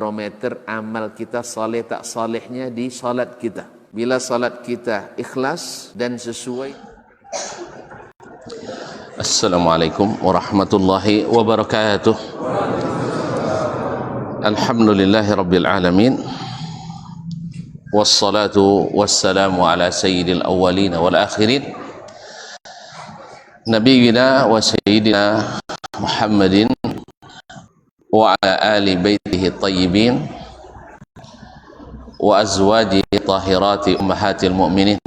barometer amal kita saleh tak salehnya di salat kita. Bila salat kita ikhlas dan sesuai. Assalamualaikum warahmatullahi wabarakatuh. Alhamdulillahi rabbil alamin. Wassalatu wassalamu ala sayyidil awwalin wal akhirin. Nabiyina wa sayyidina Muhammadin wa ala ali baitihi tayyibin wa azwajihi tahirati ummahatil mu'minin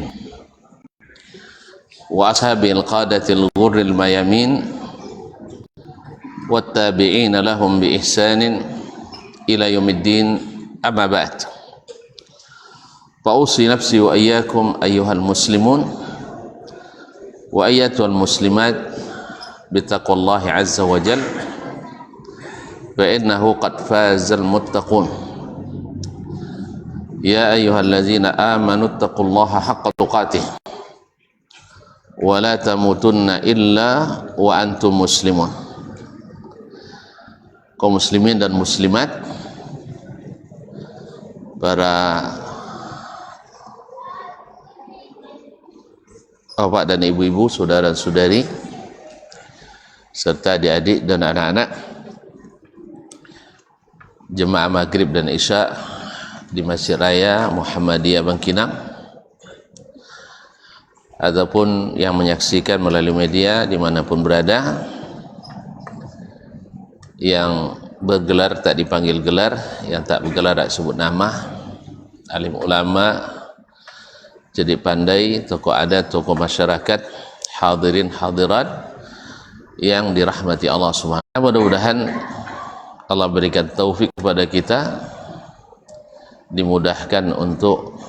wa ashabil qadatil ghurril mayamin wattabi'ina lahum bi ihsanin ila yaumiddin, amma ba'd. Fa'usi nafsi wa iyyakum ayyuhal muslimun wa ayyatuhal muslimat bittaqwallahi azza wa jalla فإنه قد فاز المتقون يا أيها الذين آمنوا اتقوا الله حق تقاته ولا تموتن إلا وأنتم مسلمون. Kaum muslimin dan muslimat, para bapak dan ibu-ibu, saudara dan saudari, serta adik-adik dan anak-anak jemaah maghrib dan isya di Masjid Raya Muhammadiyah Bangkinang, ataupun yang menyaksikan melalui media dimanapun berada, yang bergelar tak dipanggil gelar, yang tak bergelar tak sebut nama, alim ulama, jadi pandai, tokoh adat, tokoh masyarakat, hadirin hadirat yang dirahmati Allah Subhanahu wa ta'ala. Mudah-mudahan Allah berikan taufik kepada kita, dimudahkan untuk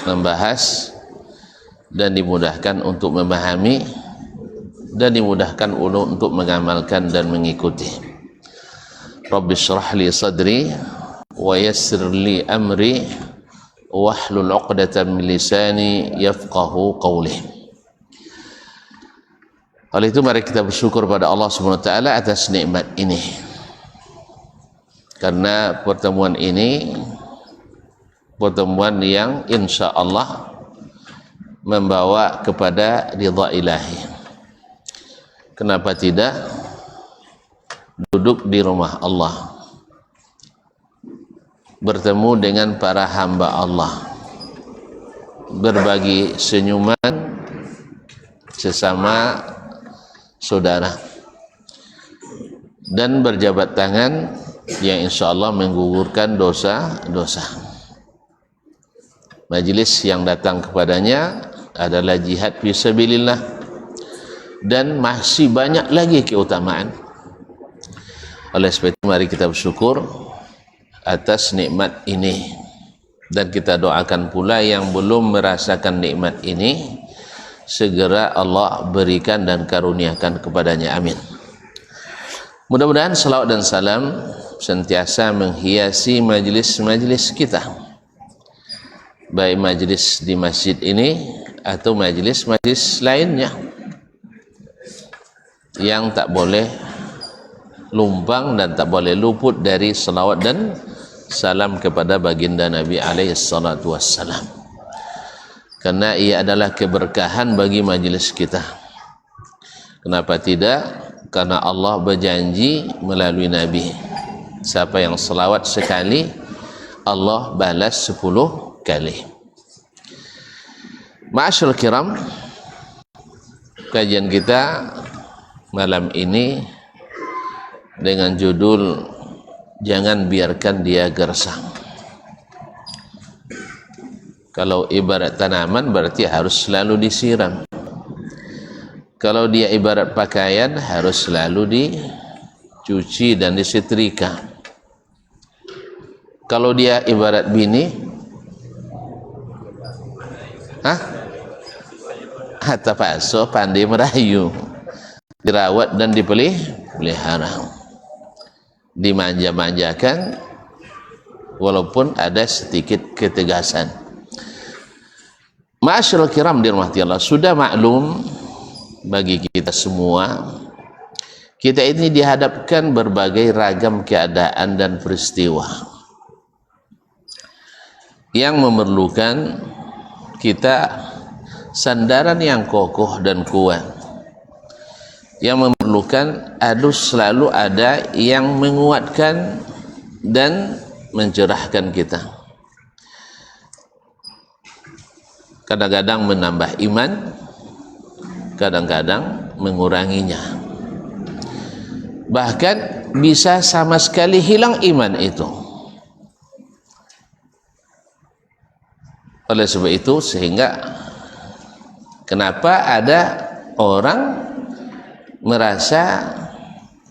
membahas dan dimudahkan untuk memahami dan dimudahkan untuk mengamalkan dan mengikuti. Rabbi shrah li sadri wa yassir li amri wahlul 'uqdatam min lisani yafqahu qawli. Oleh itu mari kita bersyukur pada Allah Subhanahu wa taala atas nikmat ini. Karena pertemuan ini pertemuan yang insya Allah membawa kepada ridha ilahi. Kenapa tidak duduk di rumah Allah, bertemu dengan para hamba Allah, berbagi senyuman sesama saudara, dan berjabat tangan yang insya Allah menggugurkan dosa-dosa. Majelis yang datang kepadanya adalah jihad fisabilillah, dan masih banyak lagi keutamaan. Oleh sebab itu mari kita bersyukur atas nikmat ini, dan kita doakan pula yang belum merasakan nikmat ini segera Allah berikan dan karuniakan kepadanya, amin. Mudah-mudahan salawat dan salam sentiasa menghiasi majlis-majlis kita, baik majlis di masjid ini atau majlis-majlis lainnya, yang tak boleh lumpang dan tak boleh luput dari salawat dan salam kepada baginda Nabi alaihi salatu wassalam, karena ia adalah keberkahan bagi majlis kita. Kenapa tidak? Karena Allah berjanji melalui Nabi, siapa yang selawat sekali, Allah balas 10 kali. Ma'asyiral kiram, kajian kita malam ini dengan judul Jangan Biarkan Dia Gersang. Kalau ibarat tanaman berarti harus selalu disiram. Kalau dia ibarat pakaian harus selalu dicuci dan disetrika. Kalau dia ibarat bini, tapaso, pandai merayu, dirawat dan dipelihara, dimanja-manjakan walaupun ada sedikit ketegasan. Ma'asyiral kiram dirahmati Allah, sudah maklum bagi kita semua, kita ini dihadapkan berbagai ragam keadaan dan peristiwa. yang memerlukan kita sandaran yang kokoh dan kuat, yang memerlukan selalu ada yang menguatkan dan mencerahkan kita. Kadang-kadang menambah iman, kadang-kadang menguranginya, bahkan bisa sama sekali hilang iman itu. Oleh sebab itu, sehingga kenapa ada orang merasa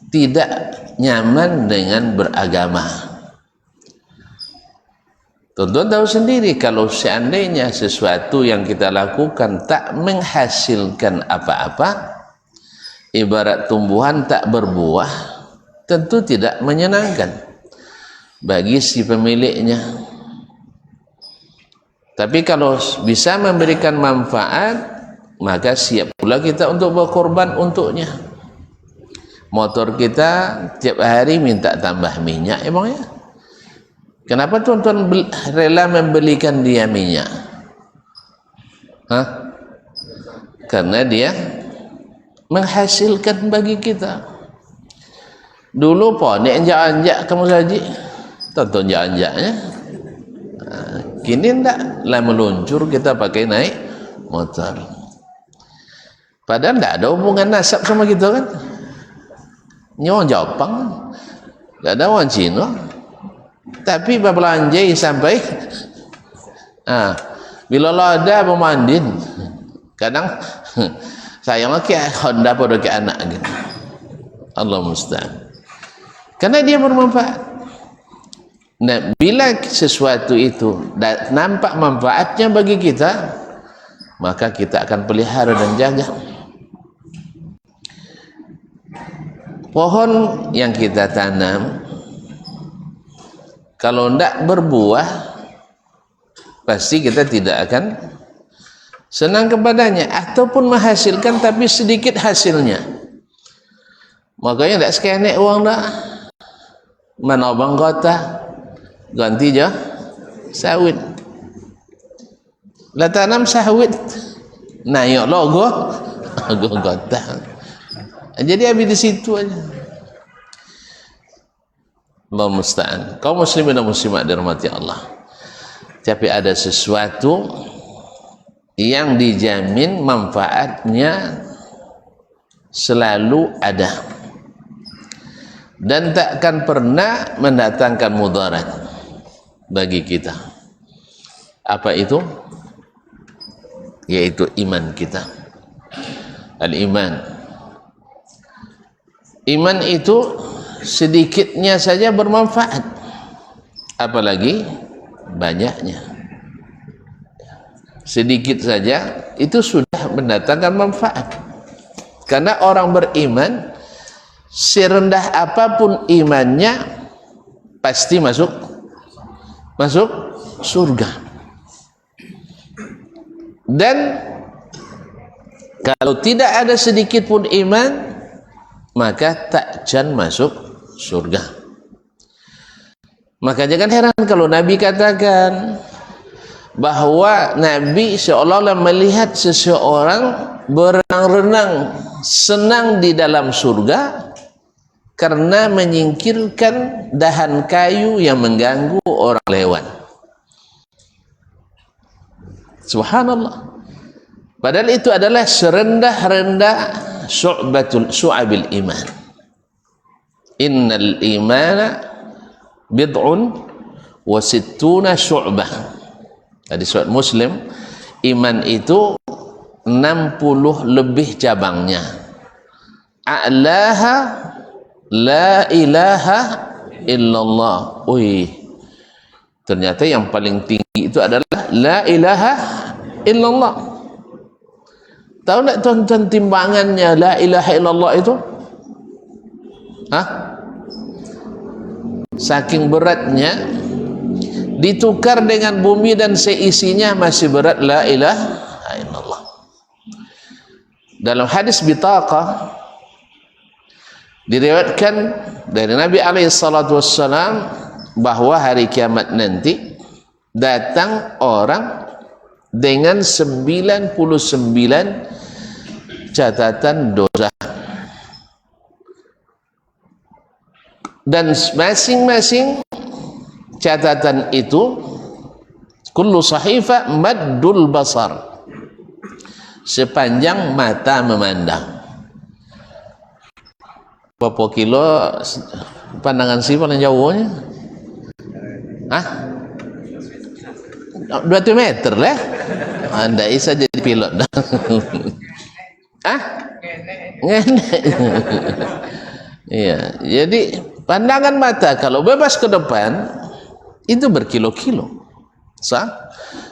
tidak nyaman dengan beragama. Tuan-tuan tahu sendiri, kalau seandainya sesuatu yang kita lakukan tak menghasilkan apa-apa, ibarat tumbuhan tak berbuah, tentu tidak menyenangkan bagi si pemiliknya. Tapi kalau bisa memberikan manfaat, maka siap pula kita untuk berkorban untuknya. Motor kita tiap hari minta tambah minyak, emangnya? Kenapa tuan-tuan rela membelikan dia minyak? Karena dia menghasilkan bagi kita. Dulu ponek anjak-anjak kamu saja, tonton anjak-anjaknya. Kini ndak lah meluncur, kita pakai naik motor. Padahal ndak ada hubungan nasab sama kita kan. Ini orang Jepang, ndak ada orang Cina. Tapi berbelanjai sampai bila ada pemandin, kadang sayang ke Honda pada ke anak gitu. Allah musta'an. Karena dia bermanfaat. Nah, bila sesuatu itu nampak manfaatnya bagi kita, maka kita akan pelihara dan jaga. Pohon yang kita tanam, kalau tidak berbuah, pasti kita tidak akan senang kepadanya, ataupun menghasilkan tapi sedikit hasilnya. Makanya tidak sekenek uang dah, mana abang kota ganti je sawit, lah tanam sawit naik logo kota. Jadi habis di situ aja. Allah musta'an. Kaum muslimin dan muslimat dirahmati Allah. Tapi ada sesuatu yang dijamin manfaatnya selalu ada dan takkan pernah mendatangkan mudarat bagi kita. Apa itu? Yaitu iman kita. Al-iman. Iman itu sedikitnya saja bermanfaat, apalagi banyaknya. Sedikit saja itu sudah mendatangkan manfaat. Karena orang beriman, serendah apapun imannya, pasti masuk surga. Dan kalau tidak ada sedikit pun iman, maka takkan masuk surga. Maka jangan heran kalau Nabi katakan bahwa Nabi seolah-olah melihat seseorang berenang-renang senang di dalam surga karena menyingkirkan dahan kayu yang mengganggu orang lewat. Subhanallah. Padahal itu adalah serendah-rendah syu'abil iman. Innal imana bid'un wa sittuna syu'bah. Tadi surat Muslim, iman itu 60 lebih cabangnya. A'laha la ilaha illallah. Ternyata yang paling tinggi itu adalah la ilaha illallah. Tahu tak tuan-tuan timbangannya la ilaha illallah itu? Saking beratnya, ditukar dengan bumi dan seisinya masih berat la ilaha illallah. Dalam hadis bitaqah diriwayatkan dari Nabi alaihi salatu wassalam bahwa hari kiamat nanti datang orang dengan 99 catatan dosa, dan masing-masing catatan itu kullu sahifa maddul basar, sepanjang mata memandang. Berapa kilo pandangan si paling jauhnya? Hah? 2 meter lah. Anda bisa jadi pilot dah. Hah? Ngenek. Iya, jadi pandangan mata kalau bebas ke depan itu berkilo-kilo. Sah?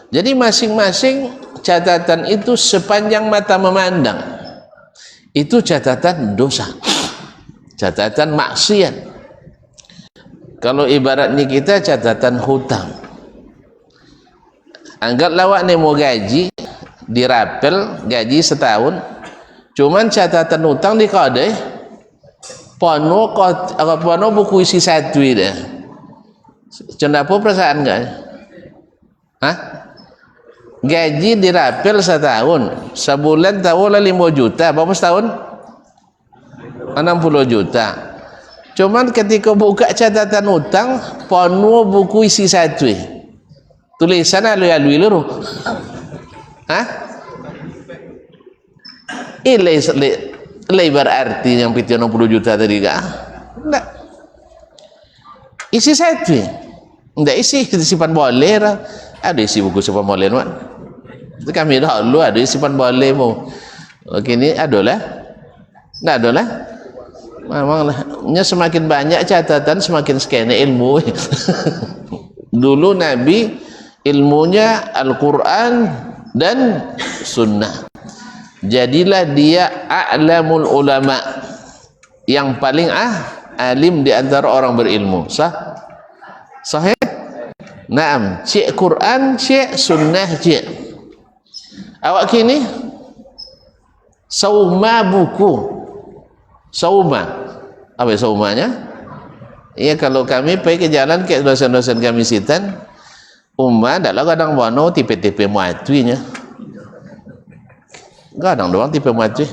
Jadi masing-masing catatan itu sepanjang mata memandang. Itu catatan dosa. Catatan maksiat. Kalau ibaratnya kita catatan hutang. Anggaplah awak ni mau gaji, dirapel gaji setahun, cuman catatan hutang di kode pono buku isi satu dah. Cendapo perasaan enggak? Hah? Gaji dirapel setahun, sebulan tahulah 5 juta, berapa setahun? 60 juta. Cuman ketika buka catatan hutang, pono buku isi satu. Tulisan alui-alui luru. Hah? Ini berarti yang PT 60 juta tadi kah? Enggak. Isi satu. Enggak isi simpan boleh lah. Ada isi buku simpan boleh kan? Kami dahulu ada simpan boleh mu. Kini ada lah. Enggak ada lah. Memanglah. Semakin banyak catatan semakin skena ilmu. Dulu Nabi ilmunya Al-Quran dan Sunnah. Jadilah dia a'lamul ulama, yang paling alim di antara orang berilmu. Sah? Sahih? Naam. Cik Quran, cik Sunnah, cik. Awak kini sauma buku. Sauma. Apa saumanya? Ya, kalau kami pergi ke jalan ke dosen-dosen kami sitan, adalah kadang wano tipe-tipe muatwinya. Kadang doang tipe muatwi.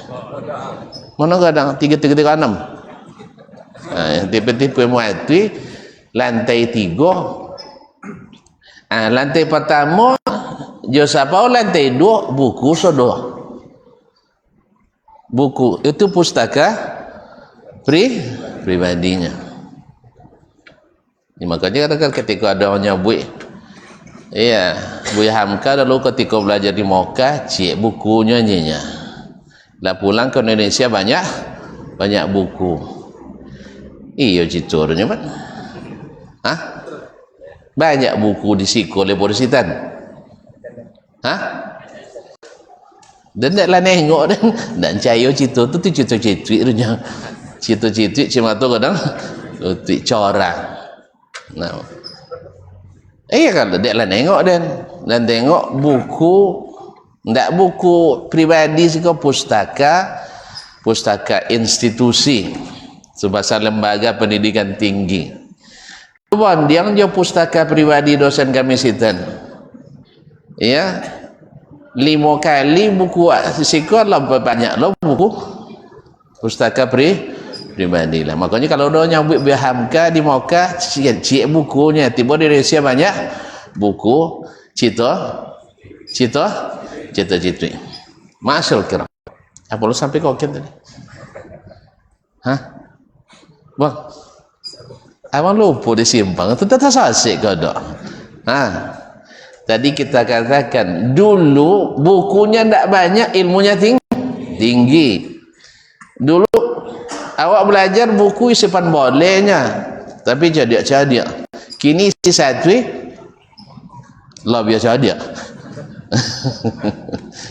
Mana kadang 3-3-6. Tipe-tipe muatwi lantai 3. Lantai pertama Josapau, lantai 2 buku sodo. Buku itu pustaka pribadinya. Makanya kadang ketika ada orang nyabui, iya, Buya Hamka dulu ketika belajar di Moka, cik bukunya nyinya. Lah pulang ke Indonesia banyak buku. Iya citurnya kan? Hah? Banyak buku di Siko Leborisitan. Hah? Dan tak lah nengok dan cayo citur tu citur-citur runya. Citur-citur cuma tu kadang tu corang. Nah. Iya kan, dia lah nengok dan tengok buku, ndak buku pribadi sih, pustaka institusi sebesar lembaga pendidikan tinggi. Cuman dia pustaka pribadi dosen kami sitan. Ya, 5 kali buku sikor lah banyak lo buku pustaka pribadi lah. Makanya kalau dia nyambut Hamka di Moka, cik bukunya tiba di Indonesia banyak buku cita-cita. Masyaallah kira. Apa lu sampai kau tadi? Hah? Bang. Abang lupa di simpang itu tak sasik kau dah. Tadi kita katakan dulu bukunya tak banyak, ilmunya tinggi. Dulu awak belajar buku isipan bolehnya, tapi cadia. Kini isi satu, lah biasa dia.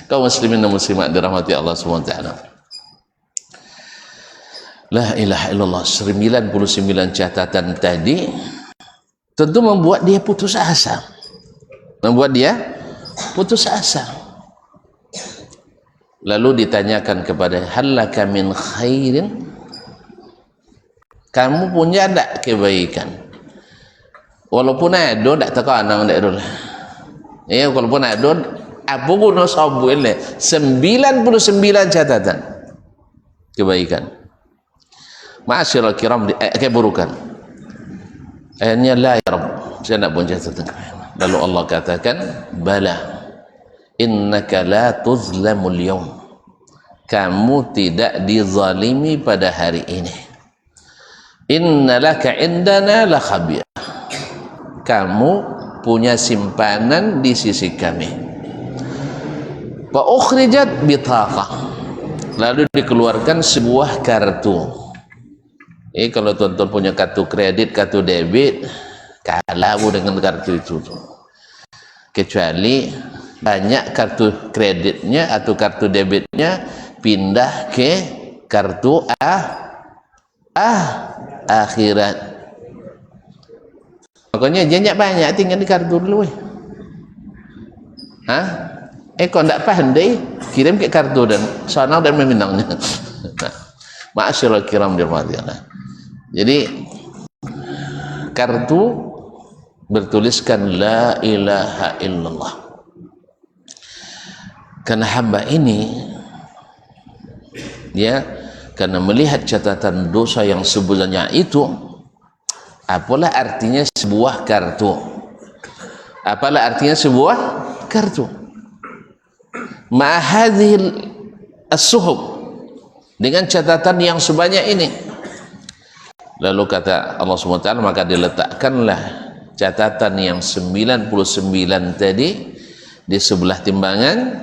Kaum muslimin dan muslimat dirahmati Allah SWT. La ilaha illallah. 99 catatan tadi tentu membuat dia putus asa. Lalu ditanyakan kepada hallaka min khairin, kamu punya tak kebaikan? walaupun ada tak terkanang tak dulu ya, walaupun ada apa guna sabu ini 99 catatan kebaikan. Ma'asyiral kiram, keburukan akhirnya la ya Rabb saya nak pun catatan. Lalu Allah katakan bala innaka la tuzlamul yawm, kamu tidak dizalimi pada hari ini. Inna laka indana la khabiyah, kamu punya simpanan di sisi kami. Fa ukhrijat bitaqah, lalu dikeluarkan sebuah kartu. Kalau tuan-tuan punya kartu kredit, kartu debit, kalah dengan kartu itu tuh. Kecuali banyak kartu kreditnya atau kartu debitnya pindah ke kartu akhirat. Makanya jangan banyak tinggal di kartu dulu. Kau tak pandai kirim ke kartu dan sana dan meminangnya. Ma'asyiral kiram dirahmati Allah. Jadi kartu bertuliskan la ilaha illallah. Karena hamba ini ya, karena melihat catatan dosa yang sebenarnya itu, apalah artinya sebuah kartu? Apalah artinya sebuah kartu? Ma'ahadhil as-suhub, dengan catatan yang sebanyak ini. Lalu kata Allah SWT, maka diletakkanlah catatan yang 99 tadi di sebelah timbangan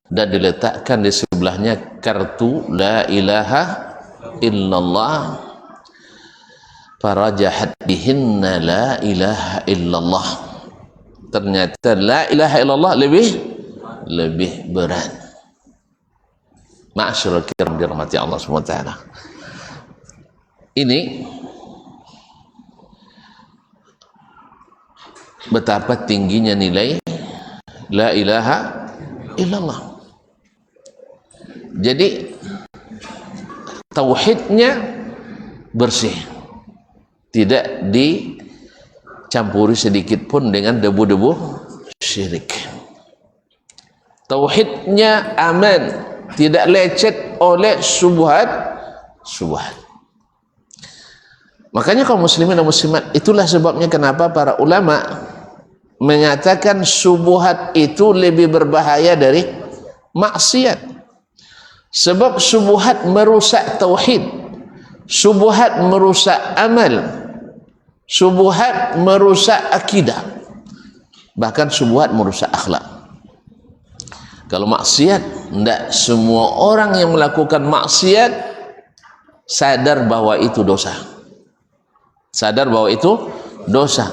dan diletakkan di sebelahnya kartu la ilaha illallah. Farajahat bihinna la ilaha illallah. Ternyata la ilaha illallah lebih berat. Ma'asyiral kiram dirahmati Allah SWT. Ini betapa tingginya nilai la ilaha illallah. Jadi tauhidnya bersih, tidak dicampuri sedikit pun dengan debu-debu syirik. Tauhidnya aman, tidak lecet oleh syubhat. Makanya kaum muslimin dan muslimat, itulah sebabnya kenapa para ulama menyatakan syubhat itu lebih berbahaya dari maksiat. Sebab syubhat merusak tauhid, syubhat merusak amal, syubhat merusak akidah, bahkan syubhat merusak akhlak. Kalau maksiat, tidak semua orang yang melakukan maksiat sadar bahwa itu dosa. Sadar bahwa itu dosa.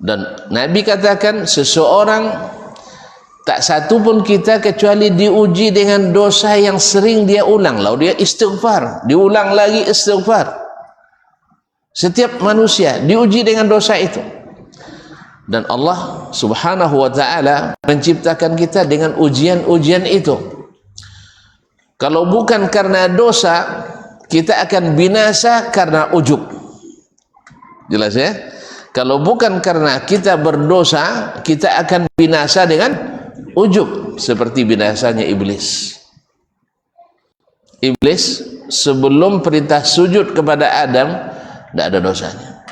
Dan Nabi katakan seseorang, tak satu pun kita kecuali diuji dengan dosa yang sering dia ulang. Lalu dia istighfar, diulang lagi istighfar. Setiap manusia diuji dengan dosa itu. Dan Allah Subhanahu wa ta'ala menciptakan kita dengan ujian-ujian itu. Kalau bukan karena dosa, kita akan binasa karena ujub. Jelas ya? Kalau bukan karena kita berdosa, kita akan binasa dengan ujub, seperti binasanya iblis. Iblis sebelum perintah sujud kepada Adam tidak ada dosanya,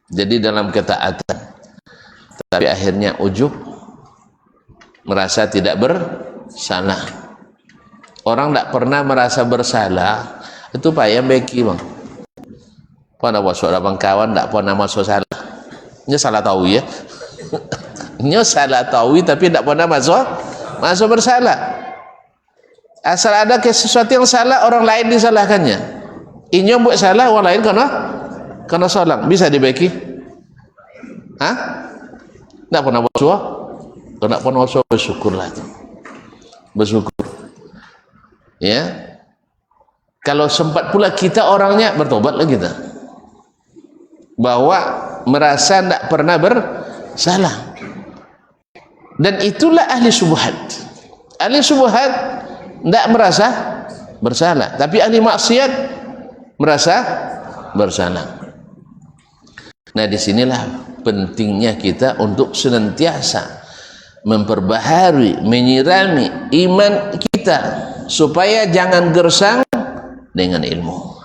jadi dalam ketaatan, tapi akhirnya ujub, merasa tidak bersalah. Orang tidak pernah merasa bersalah itu payah beki bang. Pada wasok abang kawan tak pernah masuk salah. Nya salah tahu ya. Nya salah tahu tapi tak pernah masuk bersalah. Asal ada sesuatu yang salah, orang lain disalahkannya. Inyo buat salah, orang lain kena salah. Bisa dibeki? Hah? Tak pernah masuk? Tak pernah masuk, bersyukurlah tu. Bersyukur. Ya. Kalau sempat pula kita orangnya bertobatlah kita. Bahwa merasa tidak pernah bersalah. Dan itulah ahli syubhat. Ahli syubhat tidak merasa bersalah, tapi ahli maksiat merasa bersalah. Nah, disinilah pentingnya kita untuk senantiasa memperbaharui, menyirami iman kita supaya jangan gersang dengan ilmu.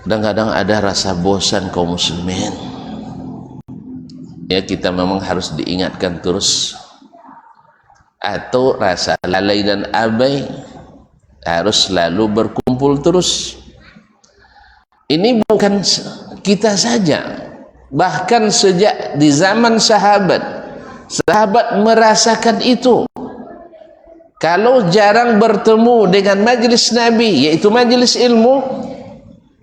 Kadang-kadang ada rasa bosan kaum muslimin. Ya, kita memang harus diingatkan terus. Atau rasa lalai dan abai, harus selalu berkumpul terus. Ini bukan kita saja, bahkan sejak di zaman sahabat merasakan itu. Kalau jarang bertemu dengan majlis Nabi, yaitu majlis ilmu,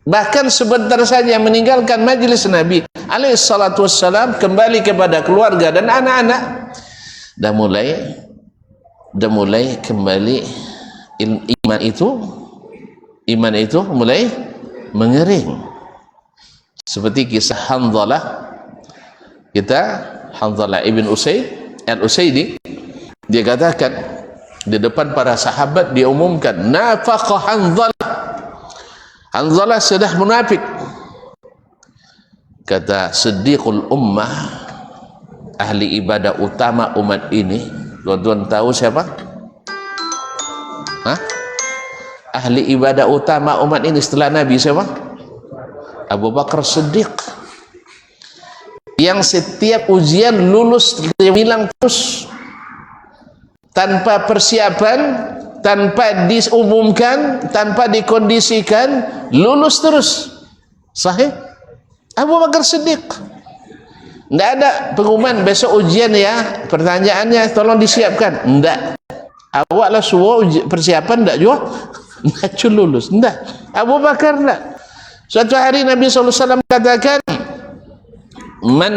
bahkan sebentar saja meninggalkan majlis Nabi alaihi salatu wassalam, kembali kepada keluarga dan anak-anak, dah mulai kembali iman itu mulai mengering. Seperti kisah Hanzalah ibn Usaid al-Usaidi, dia katakan di depan para sahabat, dia umumkan, nafaqa Hanzalah sudah munafik. Kata Siddiqul Ummah, ahli ibadah utama umat ini. Tuan-tuan tahu siapa? Ahli ibadah utama umat ini setelah Nabi siapa? Abu Bakar Siddiq, yang setiap ujian lulus bilang terus, tanpa persiapan, tanpa diumumkan, tanpa dikondisikan, lulus terus. Sahih? Abu Bakar Siddiq. Tidak ada pengumuman besok ujian ya, pertanyaannya tolong disiapkan. Tidak. Awaklah semua persiapan, tidak juga. Tidak lulus. Tidak. Abu Bakar tidak. Suatu hari Nabi SAW katakan, man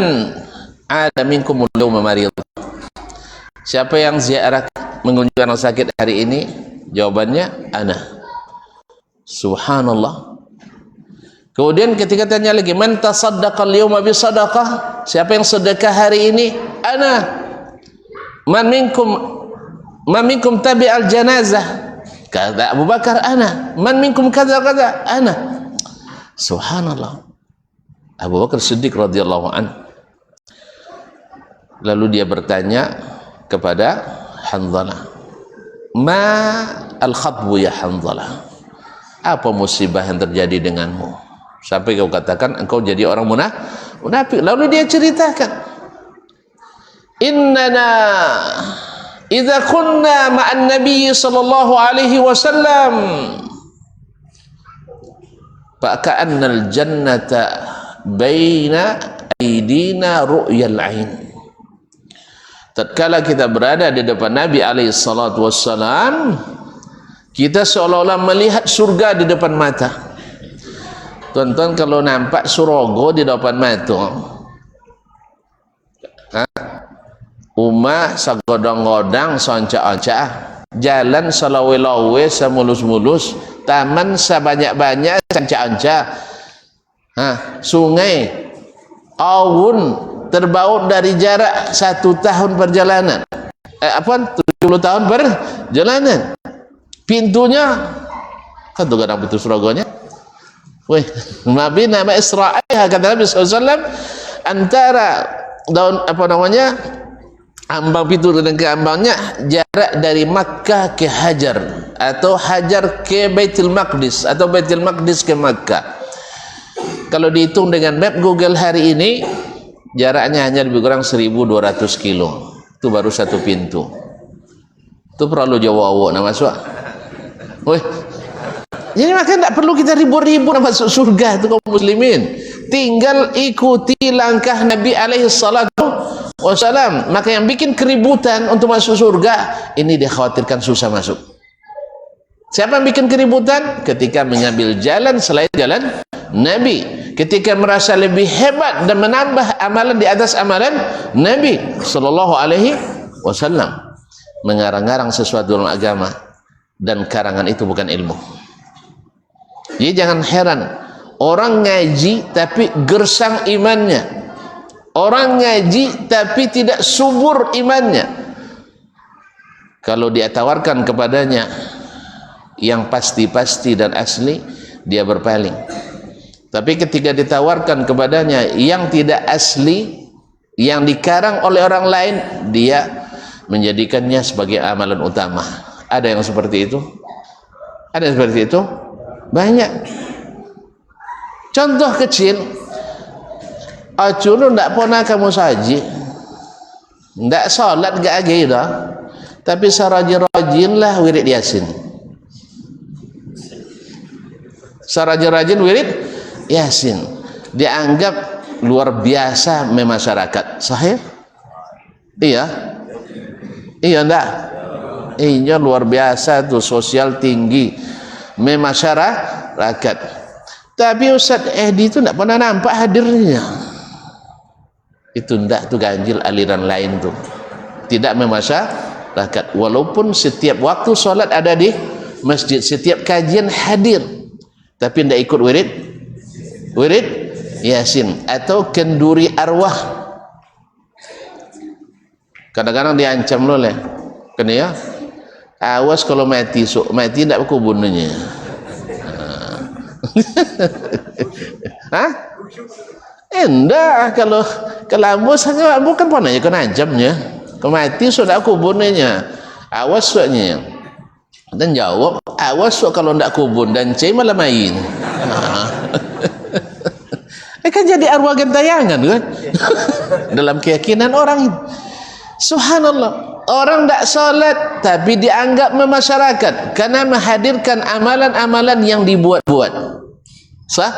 ada minkum ulama marid. Siapa yang ziarah mengunjungi orang sakit hari ini? Jawabannya ana. Subhanallah. Kemudian ketika tanya lagi, man tasaddaqa al-yawma bi sadaqah? Siapa yang sedekah hari ini? Ana. Man minkum tabi'al janazah? Kata Abu Bakar, ana. Man minkum kadza ana. Subhanallah. Abu Bakar Siddiq radhiyallahu anhu. Lalu dia bertanya kepada Hanzalah, ma al-khatbu ya Hanzalah, apa musibah yang terjadi denganmu sampai kau katakan engkau jadi orang munafik? Lalu dia ceritakan, innana idza kunna ma'an nabiy sallallahu alaihi wasallam fa ka'annal jannata baina aydina ru'yal ain. Tatkala kita berada di depan Nabi alaihi salatu wassalam, kita seolah-olah melihat surga di depan mata. Tuan-tuan, kalau nampak Surogo di depan mata, umah sagodong-godang sonca-onca, jalan salawe-lawe semulus-mulus, taman sebanyak-banyak sonca-onca, sungai, awun terbaut dari jarak 1 tahun perjalanan, 70 tahun perjalanan. Pintunya kan tuh kadang pintu Surogonya, Nabi nama Israel, kata Nabi SAW, antara daun ambang pintu dan ke ambangnya jarak dari Makkah ke Hajar, atau Hajar ke Baitul Maqdis, atau Baitul Maqdis ke Makkah. Kalau dihitung dengan map Google hari ini, jaraknya hanya lebih kurang 1.200 kilo. Itu baru satu pintu. Itu perlu jauh-jauh nak masuk. Jadi maka tidak perlu kita ribut-ribut nak masuk surga itu kaum muslimin. Tinggal ikuti langkah Nabi alaihi salatu wassalam. Maka yang bikin keributan untuk masuk surga, ini dikhawatirkan susah masuk. Siapa yang bikin keributan? Ketika mengambil jalan selain jalan Nabi, ketika merasa lebih hebat dan menambah amalan di atas amalan Nabi sallallahu alaihi wasallam, mengarang-arang sesuatu dalam agama, dan karangan itu bukan ilmu. Jadi jangan heran orang ngaji tapi gersang imannya, orang ngaji tapi tidak subur imannya. Kalau dia tawarkan kepadanya yang pasti-pasti dan asli, dia berpaling. Tapi ketika ditawarkan kepadanya yang tidak asli, yang dikarang oleh orang lain, dia menjadikannya sebagai amalan utama. Ada yang seperti itu? Ada yang seperti itu? Banyak. Contoh kecil, acunu ndak pernah kamu saji, ndak salat gak agak tapi sarajin-rajin lah wirid Yasin. Sarajin-rajin wirid Yasin dianggap luar biasa memasyarakat. Sahih? Iya? Iya ndak? Iya luar biasa tuh, sosial tinggi memasyarakat. Tapi Ustaz Edi itu ndak pernah nampak hadirnya. Itu ndak tuh ganjil aliran lain tuh. Tidak memasyarakat. Walaupun setiap waktu solat ada di masjid, setiap kajian hadir, tapi ndak ikut wirid Yasin atau kenduri arwah. Kadang-kadang diancam loh leh. Kena ya? Awas kalau mati, mati ndak berkubunnya. Hah? Enggak, kalau kelambus bukan panahnya kena ancamnya. Kemati sudah kubunnya. Awas soalnya. Dan jawab, awas so kalau ndak kubun dan cai malah main. Kan jadi arwah gentayangan kan? Dalam keyakinan orang. Subhanallah. Orang tak salat tapi dianggap memasyarakat karena menghadirkan amalan-amalan yang dibuat-buat. Sah?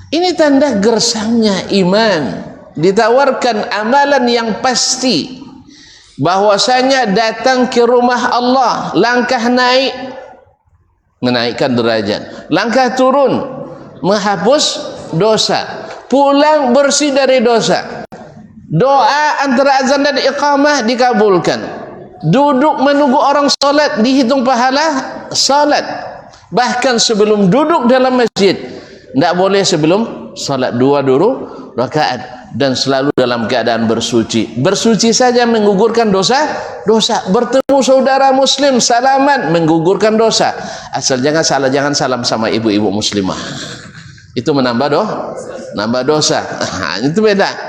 Ini tanda gersangnya iman. Ditawarkan amalan yang pasti, bahwasanya datang ke rumah Allah, langkah naik menaikkan derajat, langkah turun menghapus dosa, pulang bersih dari dosa. Doa antara azan dan iqamah dikabulkan. Duduk menunggu orang salat dihitung pahala salat. Bahkan sebelum duduk dalam masjid, tidak boleh sebelum salat 2 rakaat, dan selalu dalam keadaan bersuci. Bersuci saja menggugurkan dosa. Bertemu saudara muslim salaman menggugurkan dosa. Asal jangan salam sama ibu-ibu muslimah. Itu menambah dosa. Itu beda.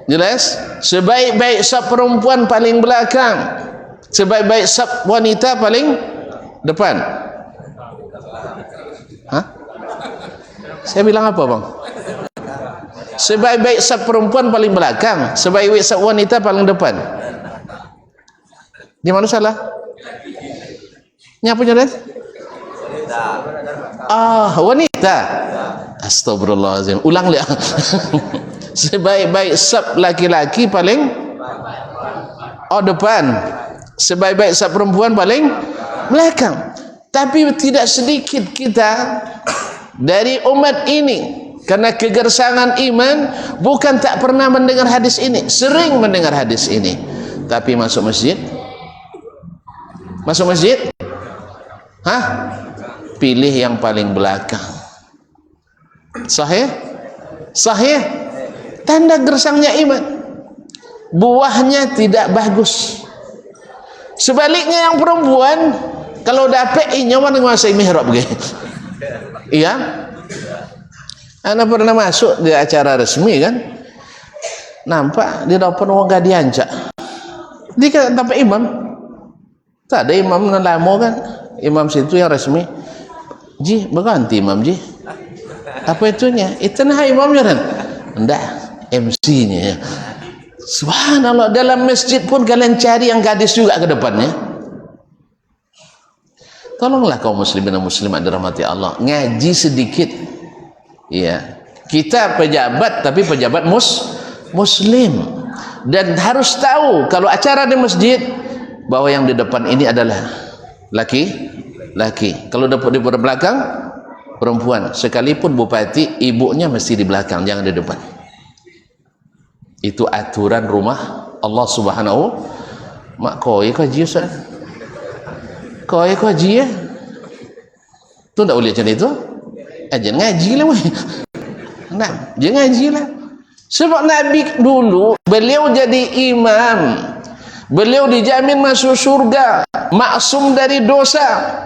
Jelas? Sebaik-baik saf perempuan paling belakang, sebaik-baik saf wanita paling depan. Hah? Saya bilang apa bang? Sebaik-baik saf perempuan paling belakang, sebaik-baik saf wanita paling depan. Di mana salah? Nyapunya deh? Wanita. Astagfirullahaladzim. Ulang lihat. Sebaik-baik saf laki-laki paling depan, sebaik-baik saf perempuan paling belakang. Tapi tidak sedikit kita dari umat ini karena kegersangan iman bukan tak pernah mendengar hadis ini, sering mendengar hadis ini, tapi masuk masjid pilih yang paling belakang. Sahih? Tanda gersangnya iman. Buahnya tidak bagus. Sebaliknya yang perempuan kalau dapat nyaman menguasai mihrab gitu. Iya. Anak pernah masuk di acara resmi kan, nampak di depan orang gak diancak. Dia kan tanpa imam. Tak ada imam lama kan. Imam situ yang resmi. Ji, berganti imam ji. Apa itunya? Itu nah imamnya kan? Enggak. MC-nya. Subhanallah, dalam masjid pun kalian cari yang gadis juga ke depannya. Tolonglah kaum muslimin dan muslimat dirahmati Allah, ngaji sedikit. Iya. Kita pejabat tapi pejabat muslim, dan harus tahu kalau acara di masjid bahwa yang di depan ini adalah laki. Kalau di belakang perempuan. Sekalipun bupati, ibunya mesti di belakang, jangan di depan. Itu aturan rumah Allah Subhanahu. Mak koi kaji Ustaz. Koi kaji ya. Tu ndak boleh macam itu. Jangan ngaji lah weh. Nah, jangan ngaji lah. Sebab Nabi dulu beliau jadi imam. Beliau dijamin masuk surga, maksum dari dosa.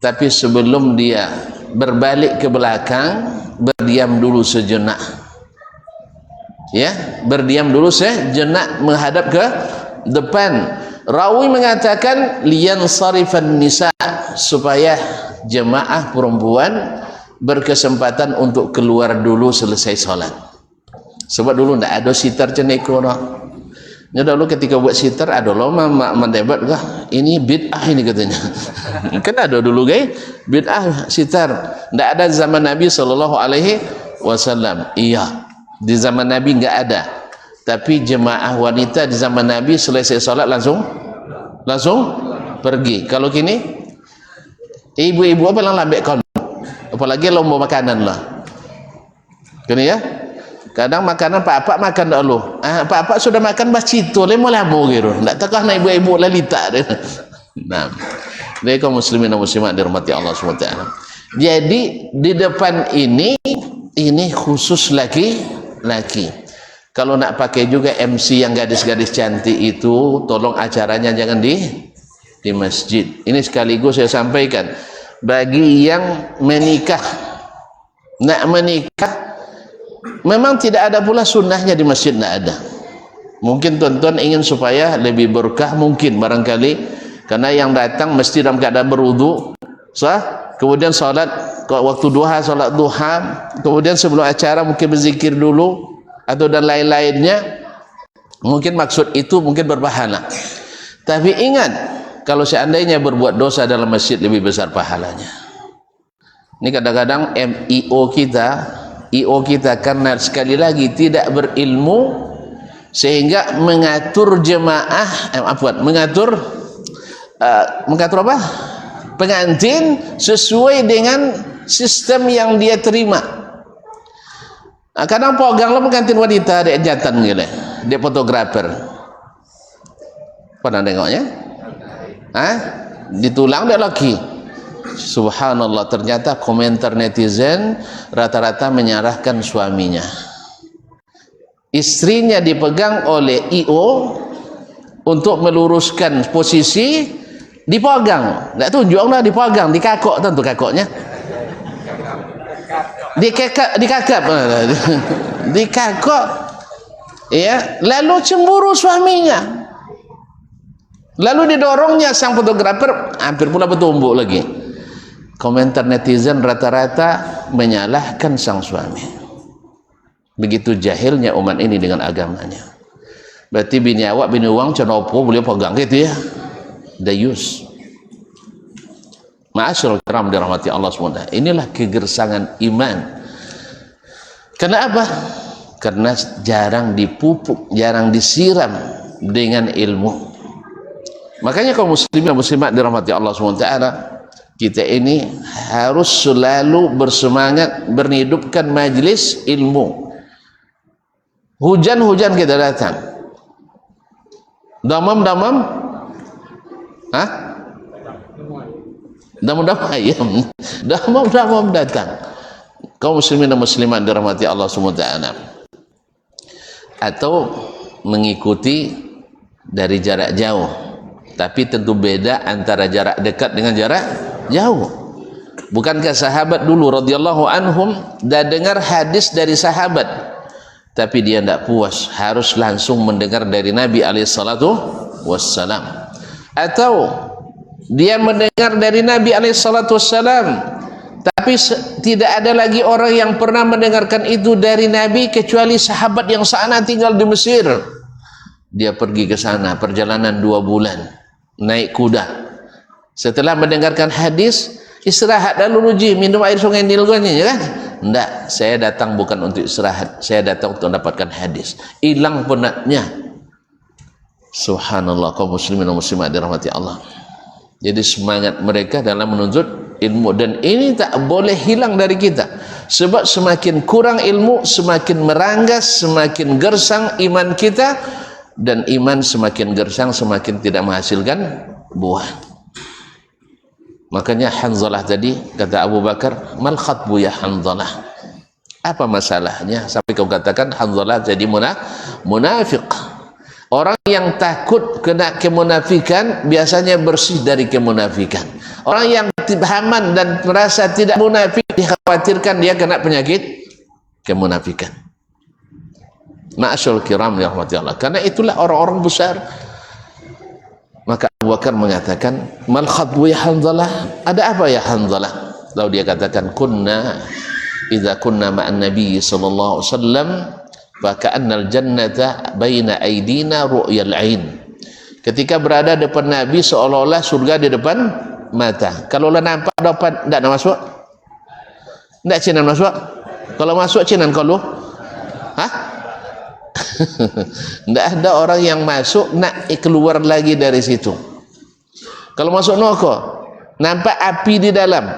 tapi sebelum dia berbalik ke belakang, berdiam dulu sejenak. Ya, berdiam dulu sejenak menghadap ke depan. Rawi mengatakan liyansarifan nisa, supaya jemaah perempuan berkesempatan untuk keluar dulu selesai solat. Sebab dulu tidak ada sitar ceneko. Ya dulu ketika buat sitar ada lama mendebat kah ini bid'ah ini katanya. Kan ada dulu guys bid'ah sitar. Tidak ada zaman Nabi SAW. Iya, di zaman Nabi enggak ada. Tapi jemaah wanita di zaman Nabi selesai salat langsung pergi. Kalau kini ibu-ibu apa lang lambek kon. Apalagi lomba makanan lah. Kini ya. Kadang makanan pak-pak makan dulu. Pak-pak sudah makan bacito lemo lamo gitu. Enggak takah na ibu-ibu lalita. Nah. Jadi kaum muslimin dan muslimat dirahmati Allah SWT. Jadi di depan ini khusus laki-laki. Kalau nak pakai juga MC yang gadis-gadis cantik itu, tolong acaranya jangan di masjid. Ini sekaligus saya sampaikan bagi yang menikah, nak menikah, memang tidak ada pula sunnahnya di masjid, tidak ada. Mungkin tuan-tuan ingin supaya lebih berkah, mungkin barangkali karena yang datang mesti dalam keadaan berwudu, sah, kemudian salat waktu duha, salat duha, kemudian sebelum acara mungkin berzikir dulu atau dan lain-lainnya. Mungkin maksud itu mungkin berpahala. Tapi ingat, kalau seandainya berbuat dosa dalam masjid lebih besar pahalanya. Ini kadang-kadang IO kita karena sekali lagi tidak berilmu sehingga mengatur jemaah mengatur apa? Pengantin sesuai dengan sistem yang dia terima. Kadang pogang lah pengantin wanita dia jantan gitu, dia fotografer. Pernah tengoknya? Ditulang dia laki. Subhanallah, ternyata komentar netizen rata-rata menyalahkan suaminya. Istrinya dipegang oleh IO untuk meluruskan posisi, dipegang. Tak tunjuk lah, dipegang, dikakok tentu kakoknya. Dikakap, dikakok, ya. Lalu cemburu suaminya, lalu didorongnya sang fotografer, hampir pula bertumbuk lagi. Komentar netizen rata-rata menyalahkan sang suami. Begitu jahilnya umat ini dengan agamanya. Berarti bini awak, bini uang, cenopo boleh pegang gitu ya, dayus. Ma'asyiral kiram dirahmati Allah SWT. Inilah kegersangan iman. Kenapa? Karena jarang dipupuk, jarang disiram dengan ilmu. Makanya kaum muslimin dan muslimat dirahmati Allah SWT, kita ini harus selalu bersemangat menghidupkan majlis ilmu. Hujan-hujan kita datang, damam-damam, damam-damam, damam-damam datang. Kaum muslimin dan muslimat dirahmati Allah SWT. Atau mengikuti dari jarak jauh, tapi tentu beda antara jarak dekat dengan jarak jauh. Bukankah sahabat dulu radhiyallahu anhum dah dengar hadis dari sahabat, tapi dia tidak puas, harus langsung mendengar dari Nabi SAW. Atau dia mendengar dari Nabi SAW, tapi tidak ada lagi orang yang pernah mendengarkan itu dari Nabi kecuali sahabat yang sana tinggal di Mesir. Dia pergi ke sana, perjalanan 2 bulan, naik kuda. Setelah mendengarkan hadis, istirahat dulu Ruji, minum air sungai Nil kan? Enggak, saya datang bukan untuk istirahat, saya datang untuk mendapatkan hadis. Hilang penatnya. Subhanallah, kaum muslimin dan muslimat dirahmati Allah. Jadi semangat mereka dalam menuntut ilmu, dan ini tak boleh hilang dari kita. Sebab semakin kurang ilmu, semakin meranggas, semakin gersang iman kita, dan iman semakin gersang semakin tidak menghasilkan buah. Makanya Hanzalah tadi kata Abu Bakar, mal khatbu ya Hanzalah, apa masalahnya sampai kau katakan Hanzalah jadi munafik? Orang yang takut kena kemunafikan biasanya bersih dari kemunafikan. Orang yang aman dan merasa tidak munafik, dikhawatirkan dia kena penyakit kemunafikan. Ma'asyul kiram ya rahmatullah. Karena itulah orang-orang besar. Maka Abu Bakar mengatakan, mal khatbu ya Hanzalah? Ada apa ya Hanzalah? Lalu dia katakan, idza kunna ma'an nabi sallallahu alaihi wasallam fa ka'annal jannata baina aydina ru'yal ain. Ketika berada depan Nabi, seolah-olah surga di depan mata. Kalau lah nampak dapat, tidak nak masuk? Tidak cinan masuk? Kalau masuk cinan kalau? Hah? Tidak ada orang yang masuk nak keluar lagi dari situ. Kalau masuk neraka, nampak api di dalam,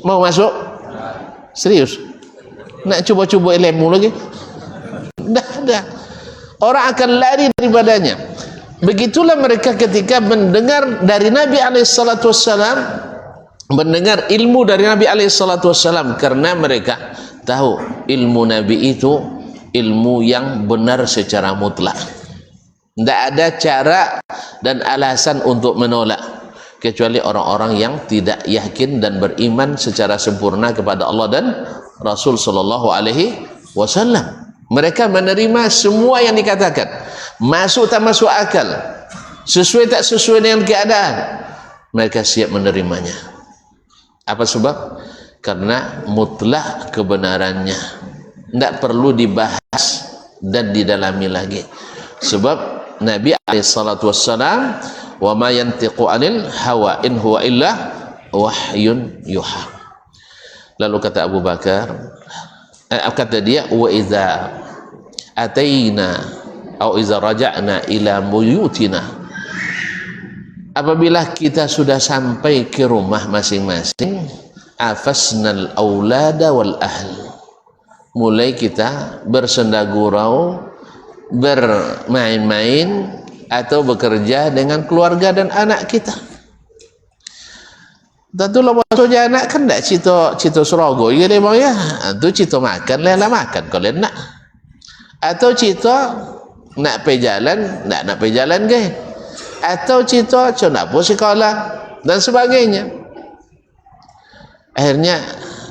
mau masuk? Serius? Nak cuba-cuba ilmu lagi? Tidak ada. Orang akan lari daripadanya. Begitulah mereka ketika mendengar dari Nabi SAW, mendengar ilmu dari Nabi SAW, karena mereka tahu ilmu Nabi itu ilmu yang benar secara mutlak. Tidak ada cara dan alasan untuk menolak, kecuali orang-orang yang tidak yakin dan beriman secara sempurna kepada Allah dan Rasul sallallahu alaihi wasallam. Mereka menerima semua yang dikatakan, masuk tak masuk akal, sesuai tak sesuai dengan keadaan, mereka siap menerimanya. Apa sebab? Karena mutlak kebenarannya, tidak perlu dibahas dan didalami lagi. Sebab Nabi SAW, wa ma yantiqu anil hawa in huwa illa wahyun yuha. Lalu kata Abu Bakar, kata dia, wa idza ataina atau idza raja'na ila buyutina, apabila kita sudah sampai ke rumah masing-masing, afasnal aulada wal ahl, mulai kita bersenda gurau, bermain-main atau bekerja dengan keluarga dan anak kita. Tentu lah maksudnya anak kan tak cita serogo ya bang ya, itu cita makan lah makan kalau nak, atau cita nak pergi jalan, nak pergi jalan ke, atau cita nak pun sekolah dan sebagainya. Akhirnya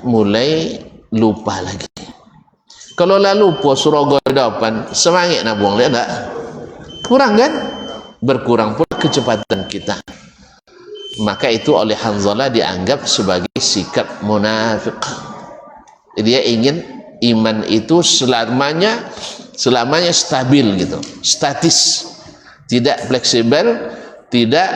mulai lupa lagi. Kalau lalu lupa serogo depan, semangat nak buang lihat tak? Kurang kan? Berkurang pula kecepatan kita. Maka itu oleh Hanzalah dianggap sebagai sikap munafik. Dia ingin iman itu selamanya stabil gitu, statis, tidak fleksibel, tidak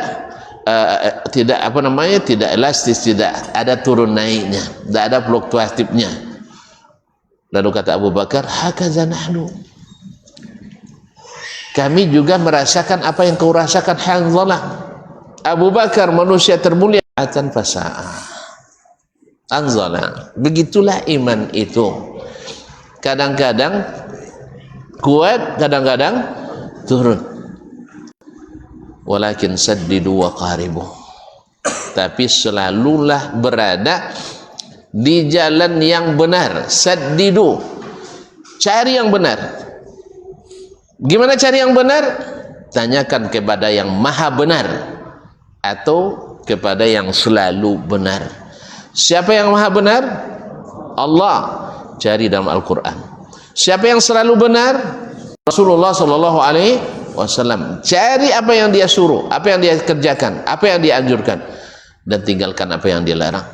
tidak elastis, tidak ada turun naiknya, tidak ada fluktuatifnya. Lalu kata Abu Bakar, hakaza nahnu, kami juga merasakan apa yang kau rasakan Hanzalah. Abu Bakar manusia termulia atan fasa'a. Hanzalah, begitulah iman itu. Kadang-kadang kuat, kadang-kadang turun. Walakin saddidu wa qaribu, tapi selalulah berada di jalan yang benar. Saddidu, cari yang benar. Gimana cari yang benar? Tanyakan kepada yang maha benar atau kepada yang selalu benar. Siapa yang maha benar? Allah. Cari dalam Al-Quran. Siapa yang selalu benar? Rasulullah sallallahu alaihi wasallam. Cari apa yang dia suruh, apa yang dia kerjakan, apa yang dia anjurkan, dan tinggalkan apa yang dia larang.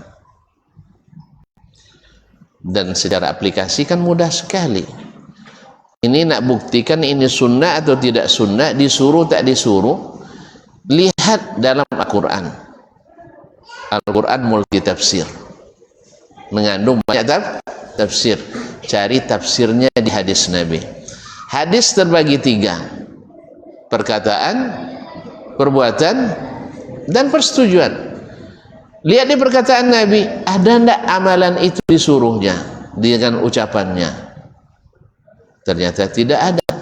Dan secara aplikasi kan mudah sekali. Ini nak buktikan ini sunnah atau tidak sunnah, disuruh tak disuruh, lihat dalam Al-Quran. Al-Quran multi tafsir, mengandung banyak tafsir. Cari tafsirnya di hadis Nabi. Hadis terbagi 3, perkataan, perbuatan, dan persetujuan. Lihat di perkataan Nabi, ada tidak amalan itu disuruhnya dengan ucapannya? Ternyata tidak ada.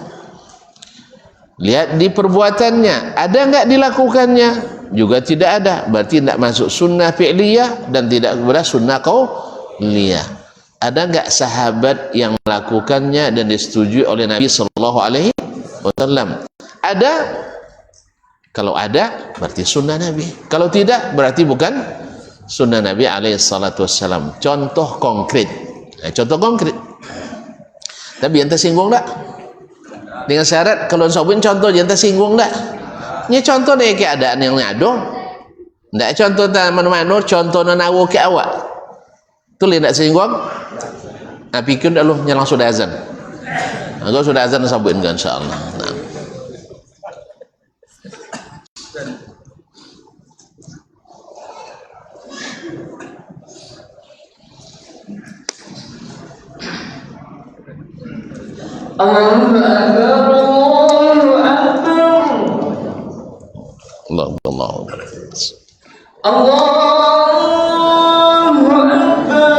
Lihat di perbuatannya, ada enggak dilakukannya? Juga tidak ada. Berarti tidak masuk sunnah fi'liyah dan tidak kepada sunnah qauliyah. Ada enggak sahabat yang melakukannya dan disetujui oleh Nabi sallallahu alaihi wasallam? Ada. Kalau ada berarti sunnah Nabi. Kalau tidak berarti bukan sunnah Nabi SAW. Contoh konkret. Contoh konkret. Tapi yang tersinggung tak? Dengan syarat kalau sabun contoh yang tersinggung tak? Ini contoh dari keadaan yang ada. Tak contoh tak mana-mana, contoh nanawu ke awak. Tu tidak singgung. Pikir dah lu nyalang sudah azan. Kalau sudah azan sabun kan insya-Allah. Nah. Allahu Akbar, Allahu Akbar. Allahu Akbar. Allahu Akbar.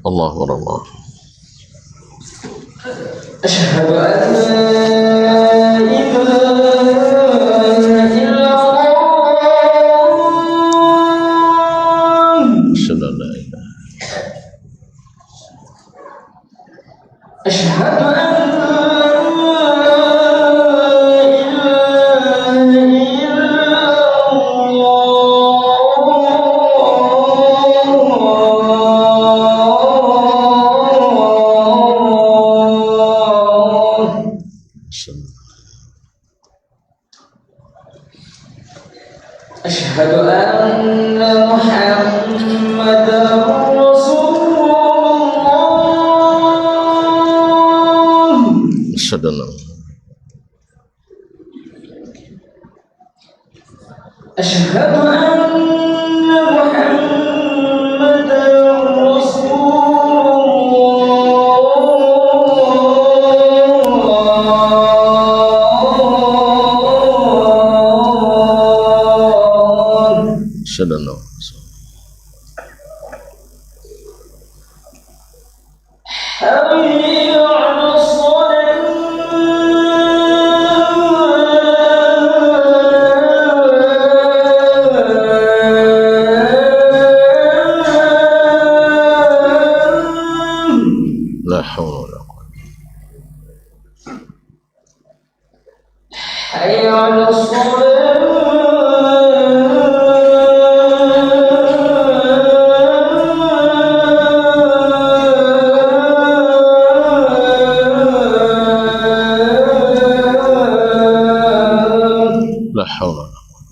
Allahu Akbar. Asyhadu an la أشهد أن أشهد أن محمدا رسول الله. أشهد أن أشهد أن محمدا رسول الله. حي على الصلاة. لا حول ولا قوة. حي على الصلاة. لا حول ولا قوة.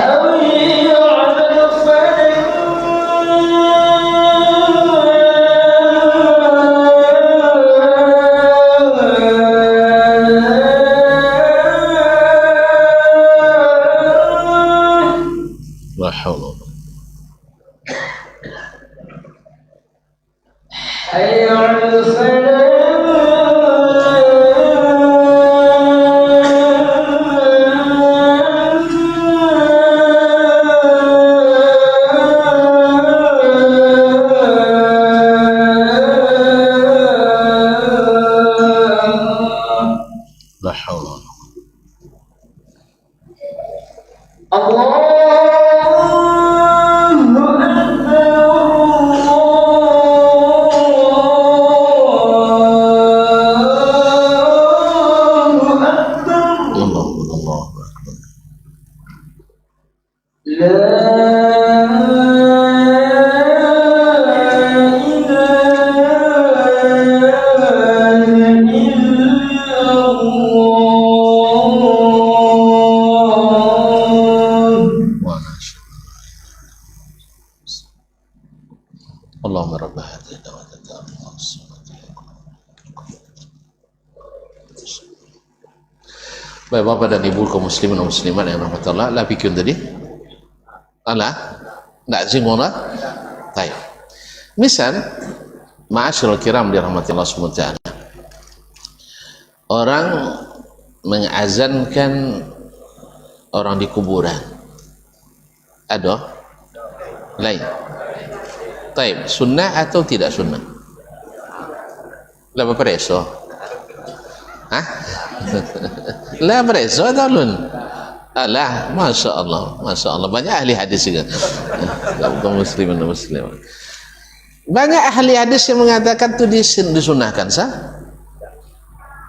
حي على الفلاح. لا حول ولا قوة. حي على الفلاح. لا حول ولا قوة. الله أكبر. الله أكبر. لا اللهم رب هذه الدعوة التامة والصلاة. Baik Bapak dan Ibu kaum muslimin dan muslimat yang rahmatullah, lah pikir tadi? Alah, tak singgung lah? Baik. Misal, ma'asyarul kiram dirahmati Allah SWT, orang mengazankan orang di kuburan. Ada? Lain. Taib, sunnah atau tidak sunnah? Lah berpereso? Hah? Lah berpereso atau lun? Alah, Masya Allah, Masya Allah. Banyak ahli hadis juga. Kaum muslimin dan muslimat. Banyak ahli hadis yang mengatakan itu disunahkan sah.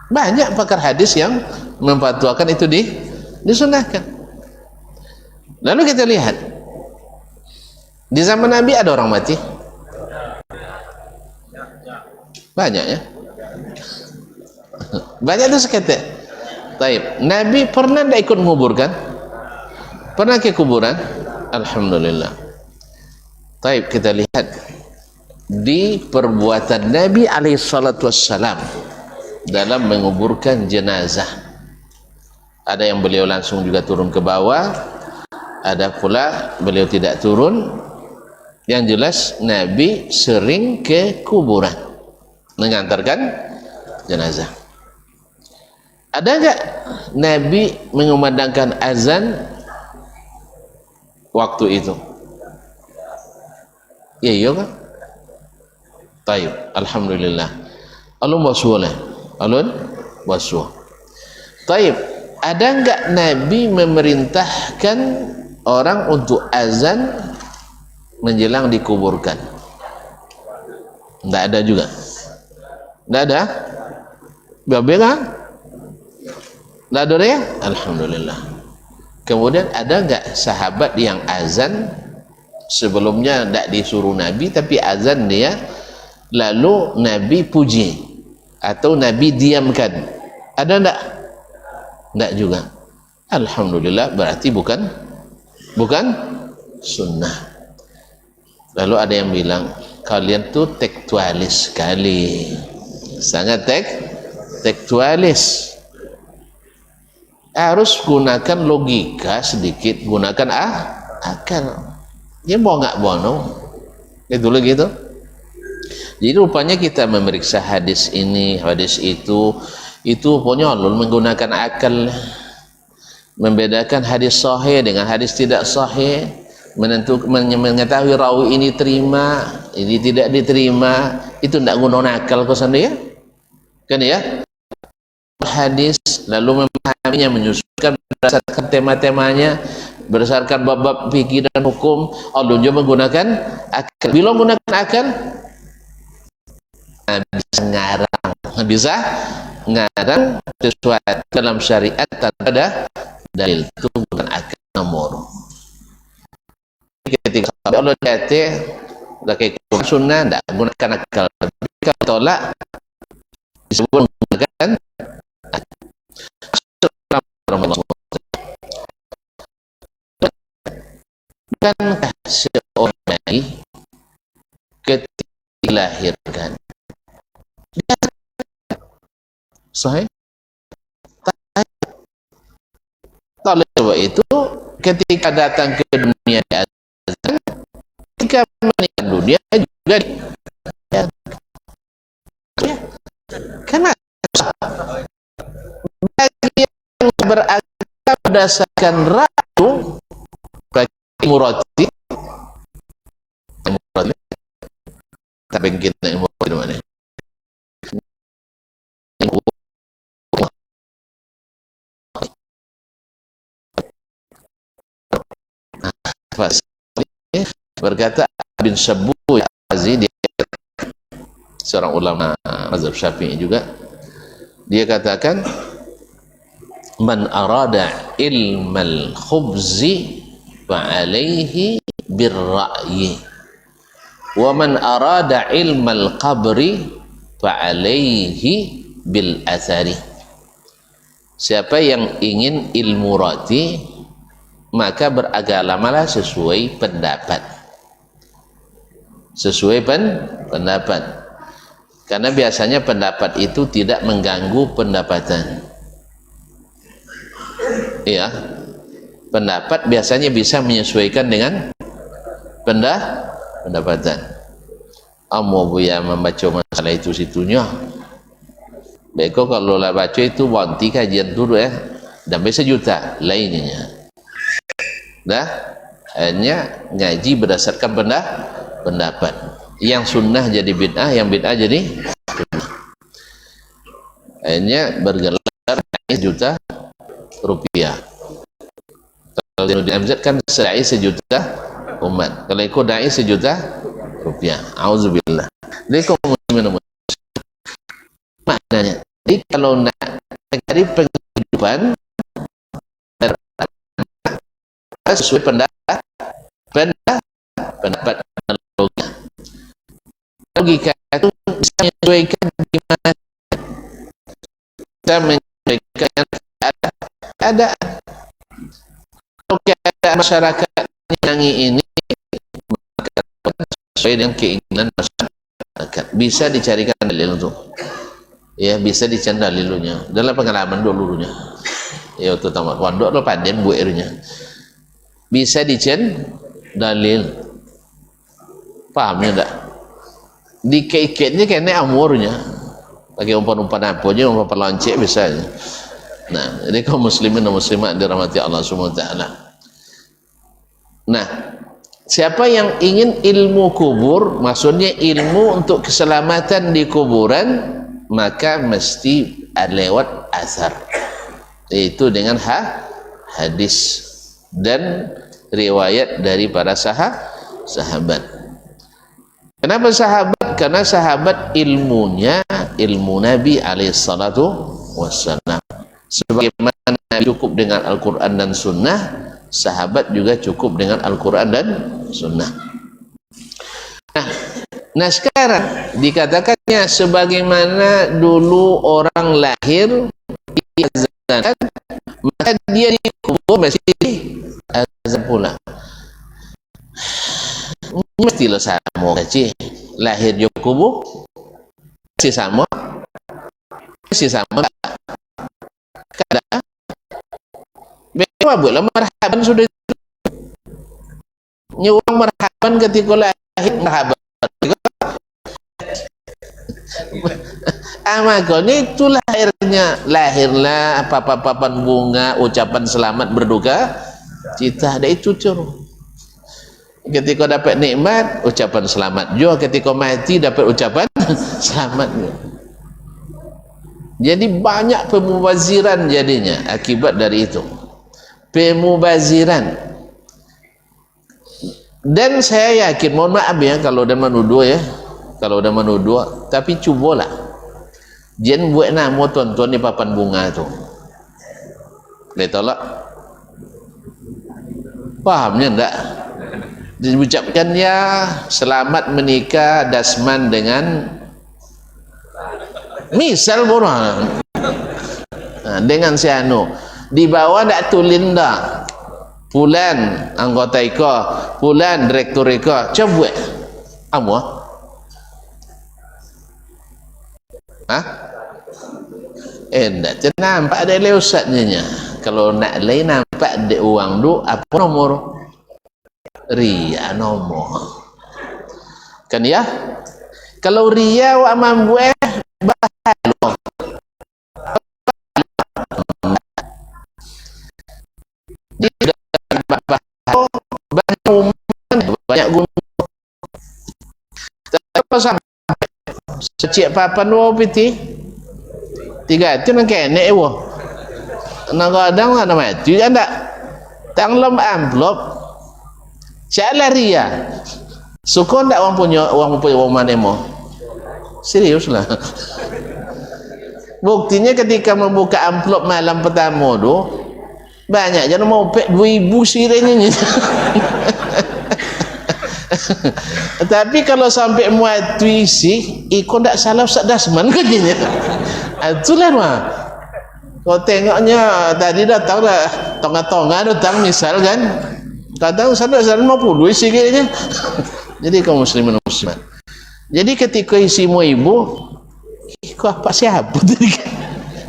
Banyak pakar hadis yang memfatwakan itu disunahkan. Lalu kita lihat di zaman Nabi ada orang mati banyak ya, banyak itu seketik. Taib. Nabi pernah tidak ikut menguburkan? Pernah ke kuburan? Alhamdulillah. Taib, kita lihat di perbuatan Nabi alaihissalam dalam menguburkan jenazah. Ada yang beliau langsung juga turun ke bawah, ada pula beliau tidak turun. Yang jelas Nabi sering ke kuburan mengantarkan jenazah. Ada enggak Nabi mengumandangkan azan waktu itu? Ya, iya kan? Taib, alhamdulillah. Alun waswala, alun waswa. Taib, ada enggak Nabi memerintahkan orang untuk azan menjelang dikuburkan? Tidak ada juga. Tidak ada? Babe kan? Tidak ada ya? Alhamdulillah. Kemudian ada enggak sahabat yang azan sebelumnya tidak disuruh Nabi, tapi azan dia lalu Nabi puji atau Nabi diamkan? Ada enggak? Tidak juga. Alhamdulillah, berarti bukan sunnah. Lalu ada yang bilang kalian tuh tekstualis sekali, sangat tekstualis. Harus gunakan logika sedikit, gunakan akal. Dia mau nggak bono, itu lagi gitu. Jadi rupanya kita memeriksa hadis ini, hadis itu ponyolul menggunakan akal, membedakan hadis sahih dengan hadis tidak sahih, mengetahui rawi ini terima, ini tidak diterima, itu tidak guna akal kosan dia, kan ya? Hadis lalu memahaminya, menyusunkan berdasarkan tema-temanya, berdasarkan bab-bab fikih dan hukum. Allah juga menggunakan akal. Bila menggunakan akal, bisa ngarang sesuatu dalam syariat tanpa ada dalil, itu bukan akal nomor. Ketika Allah kata pakai sunnah, tidak gunakan akal. Kalau tolak disebut menggunakan bukankah seorang bayi ketika dilahirkan sahih? Oleh sebab itu ketika datang ke dunia diazan, ketika meninggal dunia juga diazan. Karena bagi yang beragama berdasarkan ragu, bagi murati tapi kita murati mana? Berkata bin Sabu Aziz, seorang ulama mazhab Syafi'i juga, dia katakan man arada ilmal khubzi fa'alaihi birra'yi wa man arada ilmal qabri fa'alaihi bil athari. Siapa yang ingin ilmu roti, maka beragamalah sesuai pendapat, pendapat, karena biasanya pendapat itu tidak mengganggu pendapatan. Iya, pendapat biasanya bisa menyesuaikan dengan pendapatan. Amo buya membaca masalah itu situnya. Beko kalau lah baca itu wanti kajian dulu ya, dan bisa juta lainnya. Dah, hanya ngaji berdasarkan pendapat. Yang sunnah jadi bid'ah, yang bid'ah jadi sunnah. Hanya bergelar juta rupiah. Kalau di MZ kan sedai sejuta umat, kalau ikut dai sejuta rupiah. Auzubillah. Jadi kaum muslimin maknanya. Jadi kalau nak mencari penghidupan sesuai pendapat logika itu bisa menyesuaikan di mana kita menyesuaikan keadaan. Kalau keadaan masyarakat yang ini sesuai dengan keinginan masyarakat, bisa dicarikan dalil itu. Ya, bisa dicari dalilnya dalam pengalaman dulunya. Ya, terutama pondok lo paden buirnya. Bisa dicari dalil. Pahamnya enggak? Dikait-kaitnya kayaknya umurnya. Pakai umpan-umpan apa aja, umpan peloncek bisa aja. Nah, jadi kaum muslimin dan muslimat dirahmati Allah Subhanahu wa taala. Nah, siapa yang ingin ilmu kubur, maksudnya ilmu untuk keselamatan di kuburan, maka mesti lewat asar, yaitu dengan hadis dan riwayat dari para sahabat. Kenapa sahabat? Karena sahabat ilmunya ilmu Nabi alaihissalatu wassalam. Sebagaimana Nabi cukup dengan Al-Quran dan Sunnah, sahabat juga cukup dengan Al-Quran dan Sunnah. Nah sekarang dikatakannya sebagaimana dulu orang lahir diazankan, maka dia dikubur mesti azan pula. Mestilah sama kaci lahir di kubur masih sama kada buatlah marhaban sudah nyuang marhaban ketika lahir marhaban makanya itu lahirlah papan bunga, ucapan selamat berduka cita, ada itu curung. Ketika dapat nikmat, ucapan selamat juga. Ketika mati, dapat ucapan selamat juga. Jadi banyak pemubaziran jadinya akibat dari itu. Pemubaziran. Dan saya yakin, mohon maaf ya kalau udah menuduh ya, tapi cubalah. Jangan buat nama tuan-tuan di papan bunga itu. Dia tolak. Pahamnya enggak? Diucapkan ya selamat menikah Dasman dengan misal borang dengan si anu di bawah dak tulinda pulan anggota iko pulan direktur iko coba apa ndak nampak ada leusatnya kalau nak lain nampak ada uang du apa nomor ria nomor kan ya. Kalau ria wa mambueh bahalo di banyak gunung apa sampai secik papan wa piti 3 itu nang kene wo nang kadang ana mati anda tanglem amplop sialah ria suka ndak orang punya orang manemo serius lah. Buktinya ketika membuka amplop malam pertama tu banyak jangan mau pek 2000 sirenya. Tapi kalau sampai muat isi ikon ndak salah Ustaz Dasman katanya. Itulah mah kau tengoknya tadi datang lah tonga-tonga datang misal kan kadang sadar-sadar 50 isi kayaknya. Jadi kaum muslimin muslimat, jadi ketika isimu ibu kau apa siapa tadi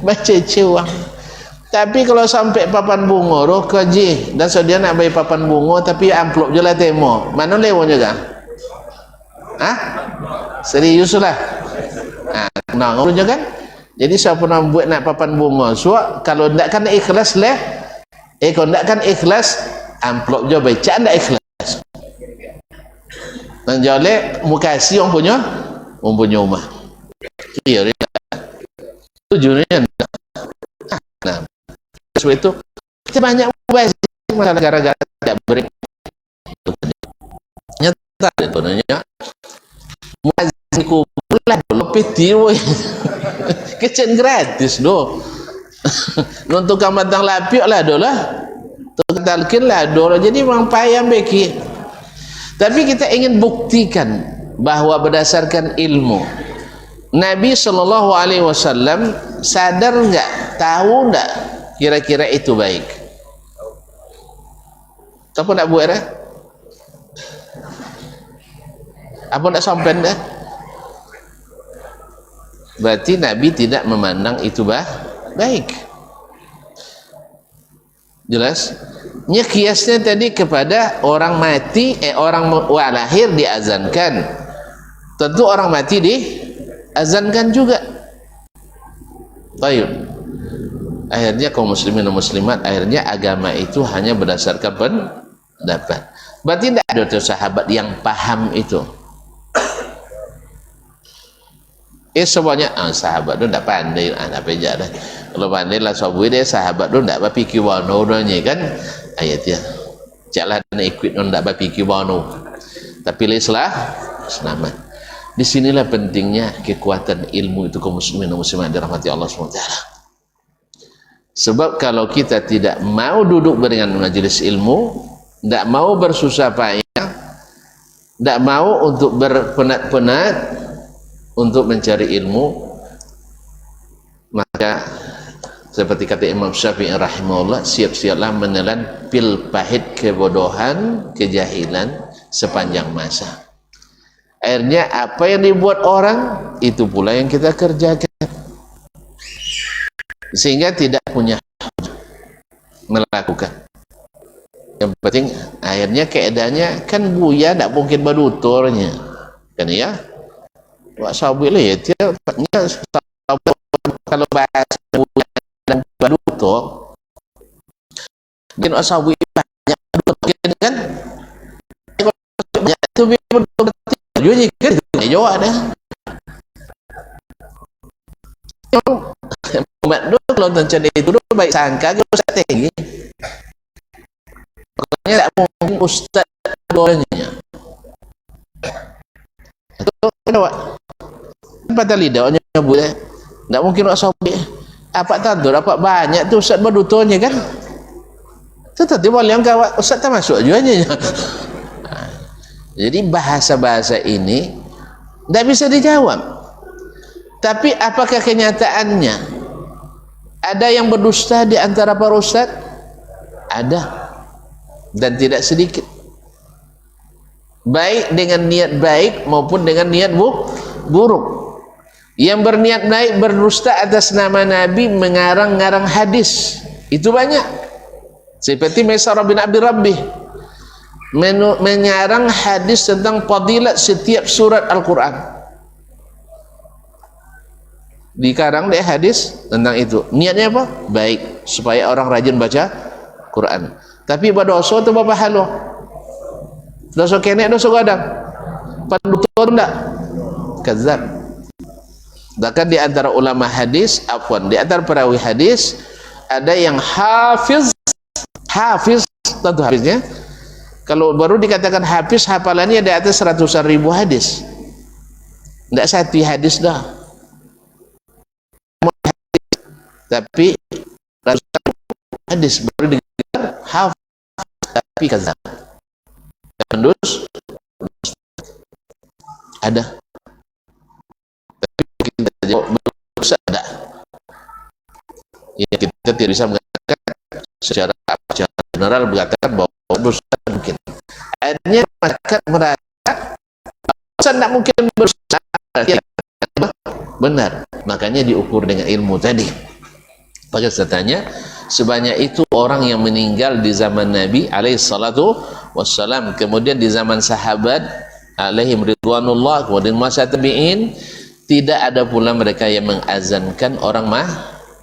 baca cewang. Tapi kalau sampai papan bunga roh kaji dan dia nak bayar papan bunga tapi amplop je lah temo mana lewat juga serius lah ngurus je kan. Jadi siapa nak buat nak papan bunga kalau tidak kan ikhlas leh kalau tidak kan ikhlas amplop je baca anda ikhlas dan jale mukasi orang punya rumah iya tujuannya nah sebab itu banyak masalah gara-gara tidak beri nyata itu nanya kubur lah dulu petiwo kecen gratis do untuk kamatang lapiok lah do lah untuk talkin lah do lah. Jadi memang payah beki, tapi kita ingin buktikan bahwa berdasarkan ilmu Nabi SAW sadar enggak, tahu enggak kira-kira itu baik apa enggak buat dah? Apa enggak sampai dah? Berarti Nabi tidak memandang itu baik. Jelas? Nya kiasnya tadi kepada orang mati, orang lahir diazankan. Tentu orang mati diazankan juga. Baik. Akhirnya kaum muslimin dan muslimat, akhirnya agama itu hanya berdasarkan pendapat. Berarti tidak ada tuh sahabat yang paham itu. Semuanya sahabat tu tidak pandai, tak pejak dah. Kalau pandai lah sahabat dia, sahabat tu tidak berfikir wano nya kan. Ayat dia. Janganlah nak ikut non tidak berfikir wano. Tapi leslah selamat. Di sinilah pentingnya kekuatan ilmu itu kaum muslimin dan muslimat dirahmati Allah SWT. Sebab kalau kita tidak mau duduk dengan majlis ilmu, tidak mau bersusah payah, tidak mau untuk berpenat-penat untuk mencari ilmu, maka seperti kata Imam Syafi'i rahimahullah, siap-siaplah menelan pil pahit kebodohan, kejahilan sepanjang masa. Akhirnya apa yang dibuat orang itu pula yang kita kerjakan, sehingga tidak punya melakukan. Yang penting akhirnya keadaannya kan buaya, tidak mungkin berduturnya kan ya. Wak sahabat lah ya, tiapnya kalau bahasa buaya dan berdutur mungkin wak sahabat banyak berdutur kan, banyak itu berdutur juga kan, jawab dah umat tu kalau macam itu tu baik sangka ke ustaz tinggi, pokoknya tak mungkin ustaz doanya itu jawab patah lidahnya boleh, tak mungkin nak sobek apa tahu dapat banyak tu ustaz berduturnya kan, tetapi boleh yang kawat ustaz tak masuk juga nya. Jadi bahasa-bahasa ini tak bisa dijawab. Tapi apakah kenyataannya ada yang berdusta di antara para ustaz? Ada, dan tidak sedikit, baik dengan niat baik maupun dengan niat buruk. Yang berniat baik berdusta atas nama Nabi, mengarang-ngarang hadis, itu banyak. Seperti Maisarah bin Abdi Rabbih mengarang hadis tentang fadilat setiap surat Al-Quran. Dikarang deh hadis tentang itu. Niatnya apa? Baik, supaya orang rajin baca Quran. Tapi berdosa tu apa halo? Dosa kenek, dosa gadang. Pandutur enggak? Kazab. Bahkan di antara ulama hadis, di antara perawi hadis ada yang hafiz, tentu hafiznya. Kalau baru dikatakan hafiz, hafalannya di atas 100.000 hadis. Tidak satu hadis dah. Tapi ratusan hadis baru dikatakan hafiz, tapi kazab. Pendus ada. Tapi kita jawab berdosa ada. Ya, kita tidak bisa mengatakan secara general mengatakan bahwa dosa mungkin. Akhirnya masyarakat merasa dosa tidak mungkin berdosa. Ya, benar. Makanya diukur dengan ilmu tadi. Maka saya tanya, sebanyak itu orang yang meninggal di zaman Nabi alaihi salatu wassalam, kemudian di zaman sahabat alaihim ridwanullah, kemudian masa tabi'in, tidak ada pula mereka yang mengazankan orang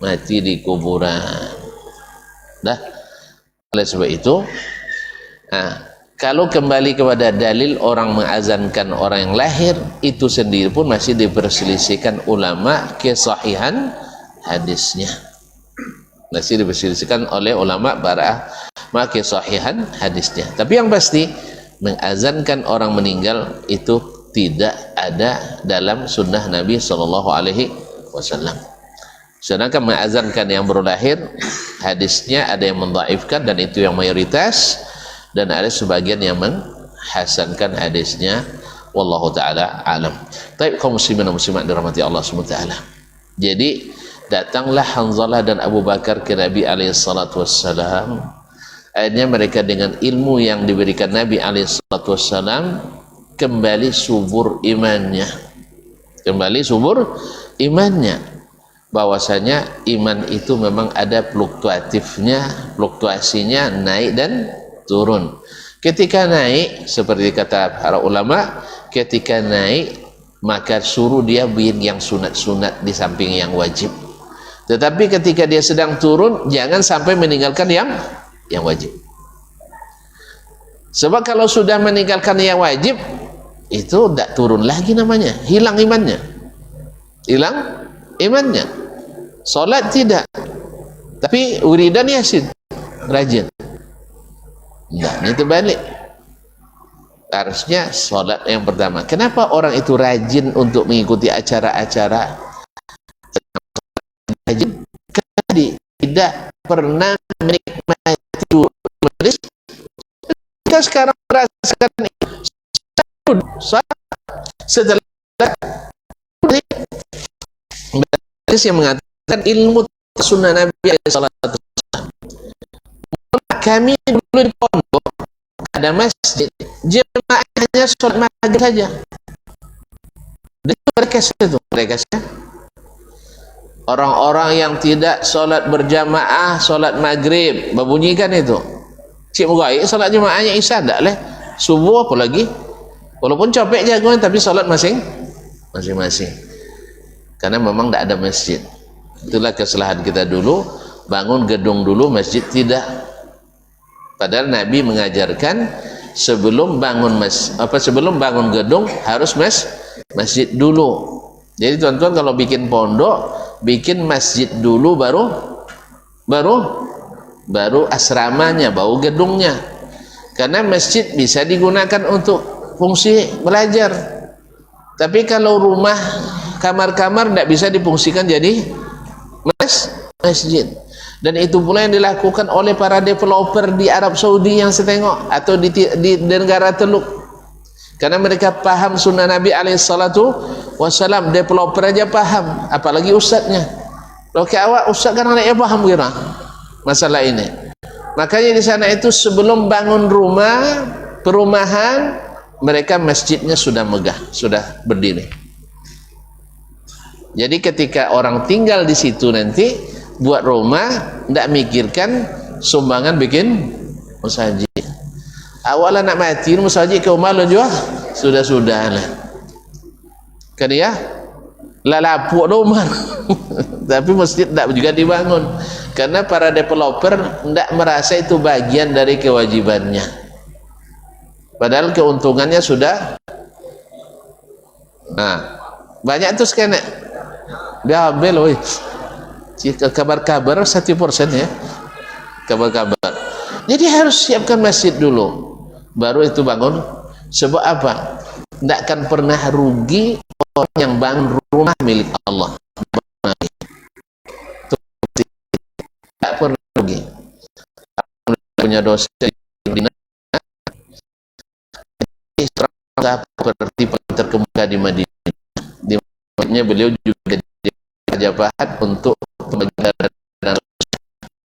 mati di kuburan. Dah. Oleh sebab itu, kalau kembali kepada dalil orang mengazankan orang yang lahir, itu sendiri pun masih diperselisihkan ulama kesahihan hadisnya. Masih diperselisihkan oleh ulama para kesahihan hadisnya. Tapi yang pasti, mengazankan orang meninggal itu tidak ada dalam sunnah Nabi SAW. Sedangkan mengazankan yang baru lahir, hadisnya ada yang mendhaifkan dan itu yang mayoritas, dan ada sebagian yang menghasankan hadisnya. Wallahu ta'ala alam. Baik kaum muslimin dan muslimat dirahmati Allah SWT. Jadi datanglah Hanzalah dan Abu Bakar ke Nabi SAW. Akhirnya mereka dengan ilmu yang diberikan Nabi SAW kembali subur imannya. Kembali subur imannya. Bahwasanya iman itu memang ada fluktuasinya naik dan turun. Ketika naik, seperti kata para ulama, ketika naik maka suruh dia bikin yang sunat-sunat di samping yang wajib. Tetapi ketika dia sedang turun, jangan sampai meninggalkan yang wajib. Sebab kalau sudah meninggalkan yang wajib, itu tidak turun lagi namanya, hilang imannya. Hilang imannya. Solat tidak, tapi wiridan yasin rajin. Nah, ini terbalik. Harusnya solat yang pertama. Kenapa orang itu rajin untuk mengikuti acara-acara? Rajin karena tidak pernah menikmati majelis. Kita sekarang merasakan setelah yang mengatakan ilmu sunnah Nabi SAW. Kami dulu di pondok ada masjid, jemaahnya sholat maghrib saja. Dan mereka orang-orang yang tidak sholat berjamaah, sholat maghrib, berbunyikan itu. Cik Mugai, sholat jemaahnya isya tak leh, subuh apa lagi? Walaupun capek jagoan, tapi sholat masing-masing. Karena memang tidak ada masjid. Itulah kesalahan kita dulu, bangun gedung dulu, masjid tidak. Padahal Nabi mengajarkan sebelum bangun gedung harus masjid dulu. Jadi tuan-tuan kalau bikin pondok, bikin masjid dulu baru asramanya, baru gedungnya. Karena masjid bisa digunakan untuk fungsi belajar. Tapi kalau rumah, kamar-kamar tidak bisa difungsikan jadi masjid. Dan itu pula yang dilakukan oleh para developer di Arab Saudi yang saya tengok, atau di negara Teluk. Karena mereka paham sunnah Nabi SAW, developer aja paham, apalagi ustadznya. Kalau ke awak ustadz kan anaknya paham kira masalah ini. Makanya di sana itu sebelum bangun perumahan, mereka masjidnya sudah megah, sudah berdiri. Jadi ketika orang tinggal di situ nanti buat rumah, tidak mikirkan sumbangan bikin masjid. Awalnya nak mati masjid ke rumah lo juga sudah lah. Kan ya lalapuk rumah. Tapi masjid tidak juga dibangun karena para developer tidak merasa itu bagian dari kewajibannya. Padahal keuntungannya sudah. Nah, banyak tuh sekarang dia ambil loh. Kabar-kabar 1% ya, kabar-kabar. Jadi harus siapkan masjid dulu, baru itu bangun. Sebab apa? Tidak akan pernah rugi orang yang bangun rumah milik Allah. Tidak pernah rugi. Punya dosa seperti terkemuka di Madinah. Di Madinah beliau juga jabahat untuk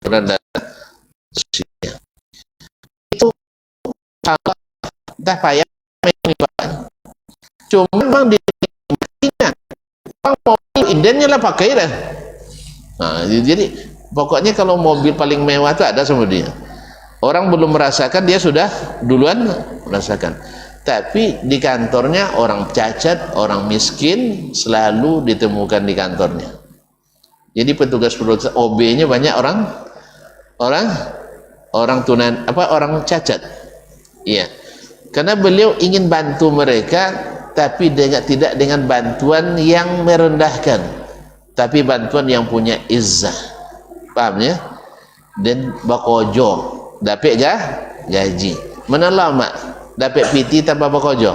dan itu kalau dah payah cuma memang di Madinah mobil indennya lah pakai dah. Nah, jadi pokoknya kalau mobil paling mewah itu ada sama dia. Orang belum merasakan, dia sudah duluan merasakan. Tapi di kantornya orang cacat, orang miskin selalu ditemukan di kantornya. Jadi petugas OB-nya banyak orang cacat. Iya. Karena beliau ingin bantu mereka, tapi tidak dengan bantuan yang merendahkan, tapi bantuan yang punya izzah. Paham ya? Dan bakojo dapat gaji. Mana lama dapat PT tanpa bakojo?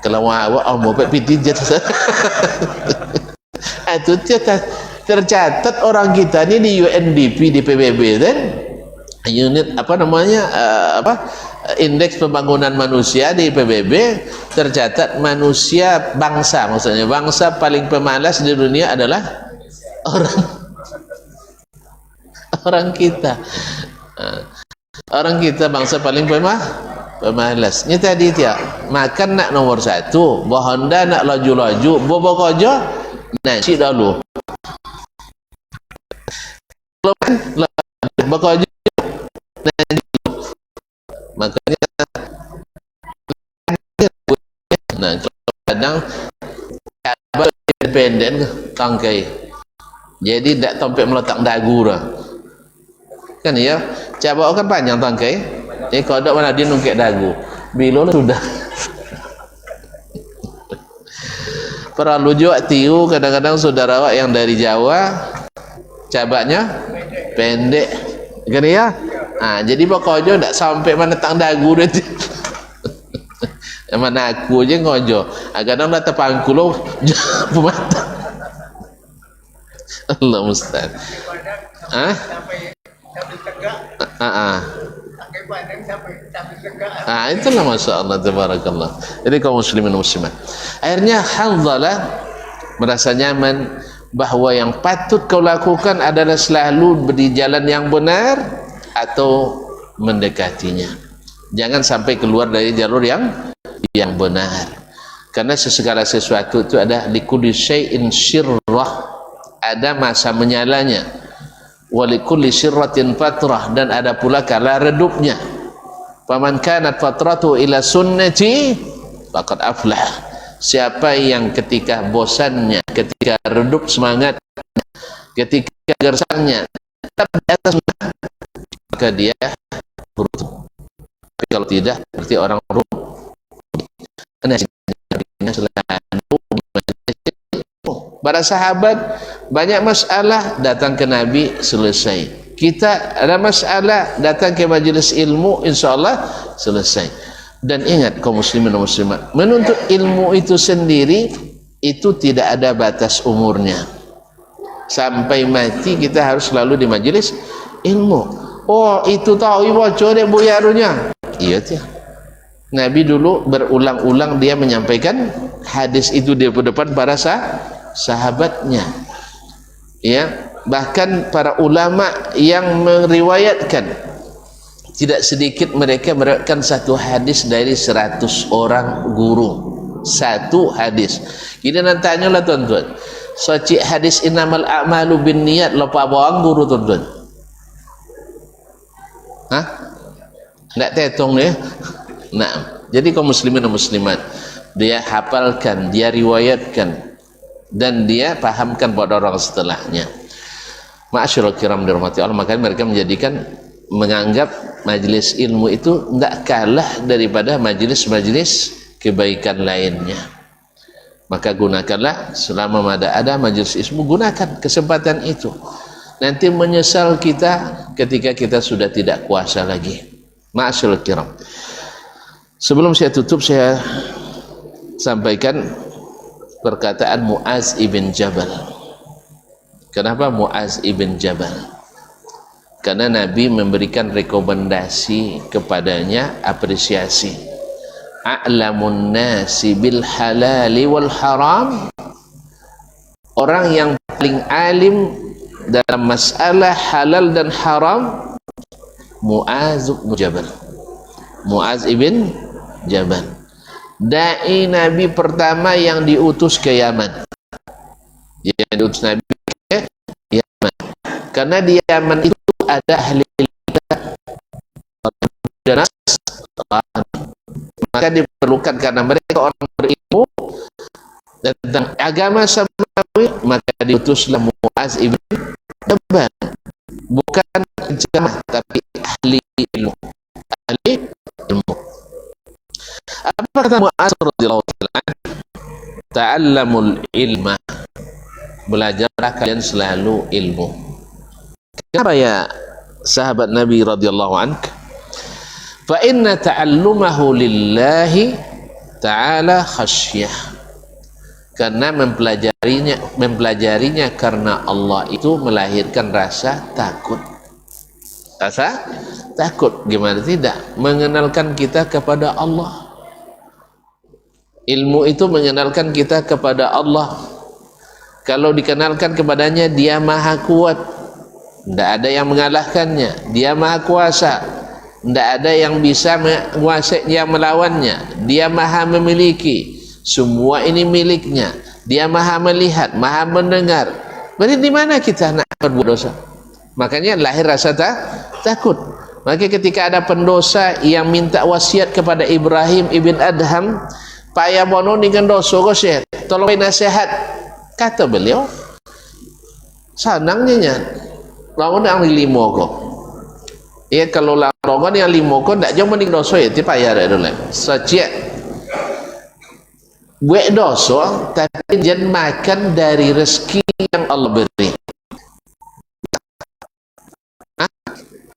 Kalau awak mau piti jatuh. Itu tercatat orang kita ni di UNDP, di PBB kan, unit apa namanya, indeks pembangunan manusia di PBB, tercatat manusia bangsa, maksudnya bangsa paling pemalas di dunia adalah orang kita. Orang kita bangsa paling pemalas. Ini tadi dia makan nak nomor 1, bahanda nak laju-laju, bobo kojo nasi dulu. Kalau kan bekojo nasi. Makanya nah kadang independen tangkai. Jadi tak sampai meletak dagu dah. Kan ya, cabak kan panjang tangkai. Kalau ada mana dia nungkek dagu. Bila sudah. Perlu juga tiu kadang-kadang saudara awak yang dari Jawa cabaknya pendek. Kan ya? Jadi pokoknya tak sampai mana tang dagu dia. Mana aku je ngojo. Kadang dah terpangku lo mata. Allah musta'an. Itulah masya Allah tabarakallah. Jadi kaum muslimin muslimat, akhirnya Hanzalah merasa nyaman bahawa yang patut kau lakukan adalah selalu di jalan yang benar atau mendekatinya. Jangan sampai keluar dari jalur yang benar, karena segala sesuatu itu ada likulli syai'in syirrah, ada masa menyalanya, walikulli syirratin fatrah, dan ada pula kala redupnya. Faman kanat fatratu ila sunnati faqad aflah. Siapa yang ketika bosannya, ketika redup semangat, ketika gersangnya tetap di atas sunnah, maka dia beruntung. Tapi kalau tidak, berarti orang rugi. Para sahabat banyak masalah datang ke Nabi, selesai. Kita ada masalah datang ke majlis ilmu, insyaAllah selesai. Dan ingat kaum muslimin dan muslimat, menuntut ilmu itu sendiri itu tidak ada batas umurnya. Sampai mati kita harus selalu di majlis ilmu. Oh itu tahu bocor dia buyarunya. Iya tiap. Nabi dulu berulang-ulang dia menyampaikan hadis itu di depan para sahabatnya. Ya, bahkan para ulama yang meriwayatkan, tidak sedikit mereka meriwayatkan satu hadis dari 100 orang guru. Satu hadis. Kita nak tanyalah tuan-tuan. Soci hadis innamal a'malu bin niat lupa bawang guru tuan-tuan. Tak tetong dia. Nah, jadi kaum muslimin dan muslimat, dia hafalkan, dia riwayatkan, dan dia pahamkan pada orang setelahnya. Ma'asyiral kiram dirahmati Allah, makanya mereka menganggap majlis ilmu itu tidak kalah daripada majlis-majlis kebaikan lainnya. Maka gunakanlah selama ada majlis ilmu, gunakan kesempatan itu. Nanti menyesal kita ketika kita sudah tidak kuasa lagi. Ma'asyiral kiram, sebelum saya tutup, saya sampaikan perkataan Muaz ibn Jabal. Kenapa Muaz ibn Jabal? Karena Nabi memberikan rekomendasi kepadanya, apresiasi. A'lamun nasi bil halali wal haram, orang yang paling alim dalam masalah halal dan haram, Muaz ibn Jabal. Muaz ibn Jabal, dai Nabi pertama yang diutus ke Yaman. Yang diutus Nabi ke Yaman, karena di Yaman itu ada ahli dan maka diperlukan, karena mereka orang berilmu tentang agama samawi, maka diutuslah Muaz ibn Jabal, bukan jamaah tapi ahli ilmu. Ahli ilmu. Apa kata Muaz radhiyallahu anhu? Ta'allamul ilma, belajarlah kalian selalu ilmu. Kenapa ya sahabat Nabi radhiyallahu anhu? Fa inna ta'allumahu lillahi taala khasyah, karena mempelajarinya karena Allah itu melahirkan rasa takut. Rasa takut, gimana tidak, mengenalkan kita kepada Allah. Ilmu itu mengenalkan kita kepada Allah. Kalau dikenalkan kepadanya, dia maha kuat, tidak ada yang mengalahkannya. Dia maha kuasa, tidak ada yang bisa menguasai, yang melawannya. Dia maha memiliki, semua ini miliknya. Dia maha melihat, maha mendengar. Berarti di mana kita nak berbuat dosa? Makanya lahir rasa takut. Maka ketika ada pendosa yang minta wasiat kepada Ibrahim ibn Adham, payah bono dengan dosa ko syekh, tolong nasihat. Kata beliau, sanangnya lawan yang limo ko. Ya kalau lawan yang limo ko ndak jauh mending dosa ya, ti payah dak dole. Sejak buat dosa tapi jangan makan dari rezeki yang Allah beri.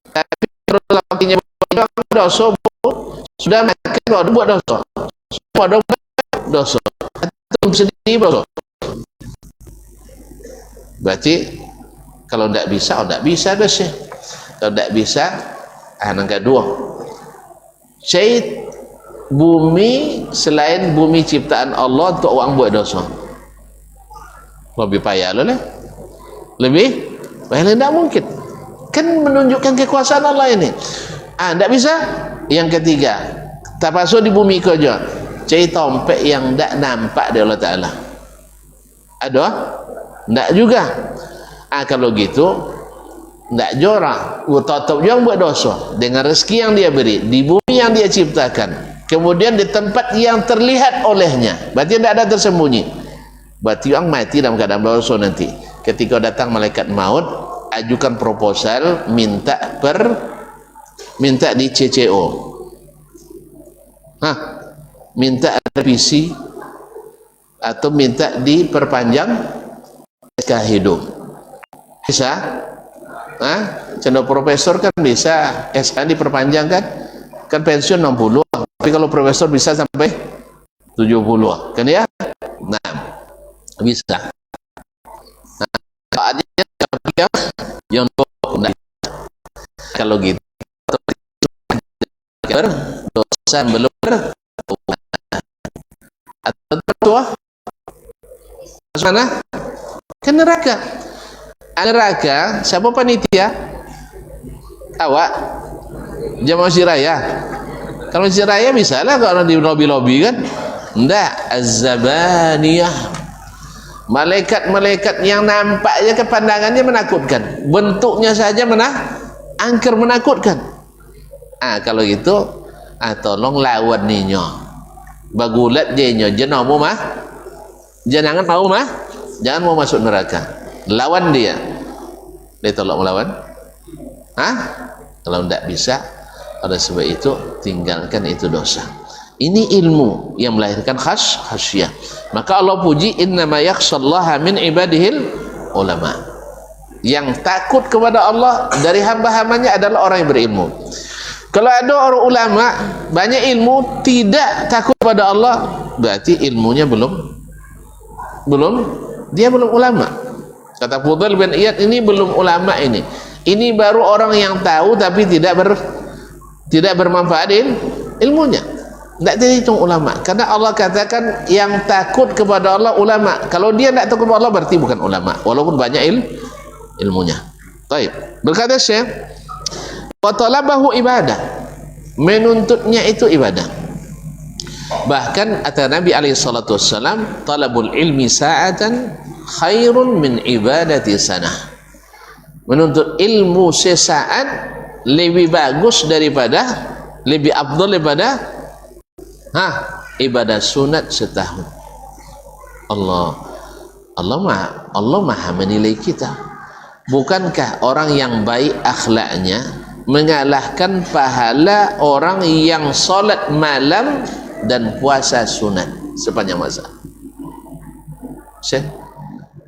Tapi kalau lakinya buat dosa, sudah makan buat dosa, buat dosa, atau sedih dosa. Berarti kalau tidak bisa, tidak bisa dah sih. Kalau tidak bisa, yang kedua, syait bumi selain bumi ciptaan Allah untuk orang buat dosa. Lebih payah lah. Lebih payah, tidak mungkin. Kan menunjukkan kekuasaan Allah ini. Tidak bisa. Yang ketiga, tak pasal di bumi kau je. Cari tompek yang tidak nampak dari Allah Ta'ala. Ada? Tidak juga. Kalau gitu, tidak jorang. Tetap juga buat dosa. Dengan rezeki yang dia beri, di bumi yang dia ciptakan. Kemudian di tempat yang terlihat olehnya. Berarti tidak ada tersembunyi. Berarti orang mati dalam keadaan dosa nanti. Ketika datang malaikat maut, ajukan proposal, minta di CCO. Minta revisi atau minta diperpanjang SK hidup. Bisa? Channel profesor kan bisa SK diperpanjang kan pensiun 60, tapi kalau profesor bisa sampai 70 kan ya. Nah, bisa. Yang kalau gitu dosa belum atau tua mana ke neraka. Neraka siapa panitia? Awak jamaah siraya. Kalau siraya bisa lah kalau di lobby kan. Enggak, az-zabaniyah, malaikat-malaikat yang nampaknya kepandangannya menakutkan, bentuknya saja angker menakutkan. Kalau gitu tolong lawan ninyo, bagulat jenyo, jangan mau masuk neraka, lawan dia tolong melawan. Kalau tidak bisa, oleh sebab itu tinggalkan itu dosa. Ini ilmu yang melahirkan khasyah. Maka Allah puji, innama yakhshallaha min ibadihil ulama. Yang takut kepada Allah dari hamba-hambanya adalah orang yang berilmu. Kalau ada orang ulama banyak ilmu tidak takut kepada Allah, berarti ilmunya belum ulama. Kata Fudail bin Iyad, ini belum ulama ini. Ini baru orang yang tahu tapi tidak bermanfaat ilmunya. Tidak dihitung ulama, karena Allah katakan yang takut kepada Allah ulama. Kalau dia tidak takut kepada Allah berarti bukan ulama, walaupun banyak ilmunya. Baik, berkata Syekh, wa talabahu ibadah, menuntutnya itu ibadah. Bahkan kata Nabi alaihi salatu wassalam, talabul ilmi sa'atan khairun min ibadati sanah. Menuntut ilmu sesaat lebih bagus daripada, lebih afdal daripada ibadah sunat setahun. Allah maha menilai kita. Bukankah orang yang baik akhlaknya mengalahkan pahala orang yang solat malam dan puasa sunat sepanjang masa?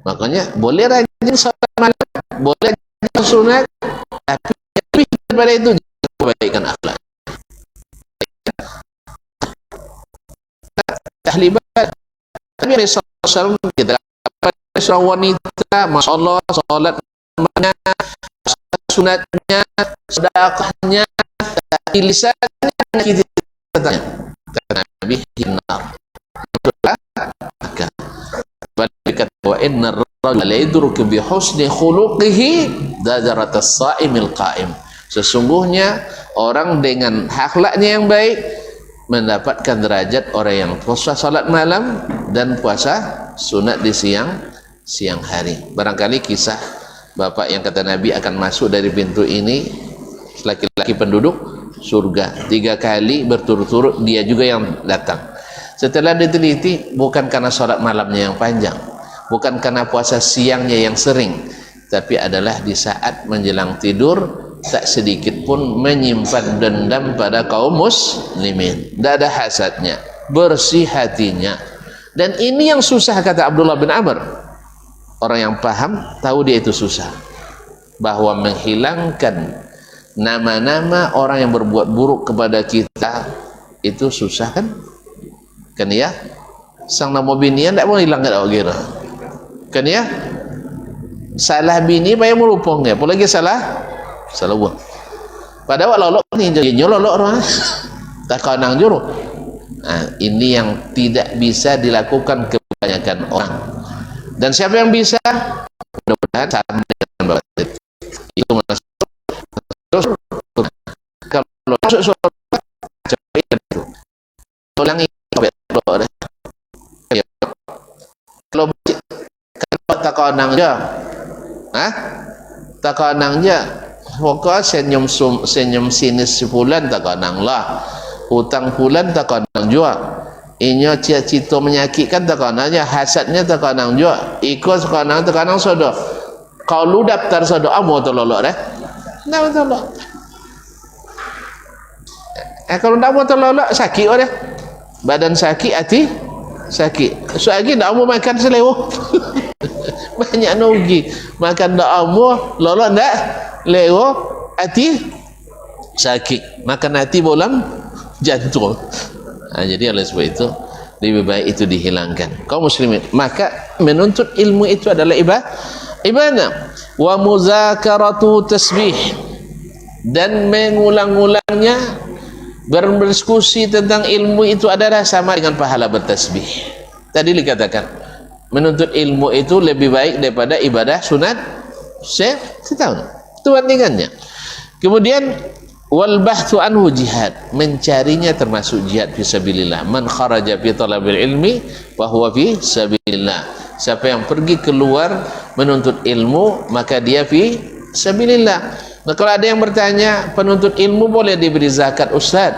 Makanya boleh rajin solat malam, boleh rajin sunat, tapi lebih daripada itu kebaikan akhlak. SAW kita seorang wanita, Masya Allah, solatnya, sunatnya, sedekahnya, lisannya kita tanya. Kata Nabi, hinnar. Maka balikat wa inna ar-rajula la yadruku bi husni khuluqihi dadarat as-sa'imil qa'im. Sesungguhnya orang dengan akhlaknya yang baik mendapatkan derajat orang yang puasa salat malam dan puasa sunat di siang hari. Barangkali kisah bapak yang kata Nabi akan masuk dari pintu ini laki-laki penduduk surga, 3 kali berturut-turut dia juga yang datang. Setelah diteliti, bukan karena salat malamnya yang panjang, bukan karena puasa siangnya yang sering, tapi adalah di saat menjelang tidur tak sedikit pun menyimpan dendam pada kaum muslimin, tidak ada hasadnya, bersih hatinya. Dan ini yang susah, kata Abdullah bin Amr. Orang yang paham tahu dia itu susah, bahwa menghilangkan nama-nama orang yang berbuat buruk kepada kita itu susah kan ya. Sang nama binian tak mau hilang kat awak kira kan ya. Salah bini bayang merupong dia, apalagi salah buang. Pada awak lolok ni jadi lolok orang tak kanang juru. Ini yang tidak bisa dilakukan kebanyakan orang. Dan siapa yang bisa? Mudah-mudahan sama dengan Bapak itu masuk. Kalau masuk surga cepat itu ulangi kalau tak kanang je tak kanang je pokok senyum sinis sebulan tak kanang lah, hutang bulan tak kanang juga, inyo cita-cita menyakitkan tak kanang je, hasadnya tak kanang juga, ikut kanang tak kanang sodo. Kau lu daftar sodo amo tololok dah nak tolok. Kalau tak mau tololok sakit orang, badan sakit, hati sakit. So lagi tak mau makan selewo banyak nugi makan tak mau lolok tak lewo, hati sakit, makan hati bolam jantung. Jadi oleh sebab itu lebih baik itu dihilangkan kaum muslimin. Maka menuntut ilmu itu adalah ibadah. Wa muzakaratu tasbih, dan mengulang-ulangnya, berdiskusi tentang ilmu itu adalah sama dengan pahala bertasbih. Tadi dikatakan menuntut ilmu itu lebih baik daripada ibadah sunat setahun. Itu bandingannya. Kemudian wal bahthu anhu jihad, mencarinya termasuk jihad fisabilillah. Man kharaja fi talabil ilmi wa huwa fi sabilillah. Siapa yang pergi keluar menuntut ilmu, maka dia fi sabilillah. Nah, kalau ada yang bertanya, penuntut ilmu boleh diberi zakat Ustaz?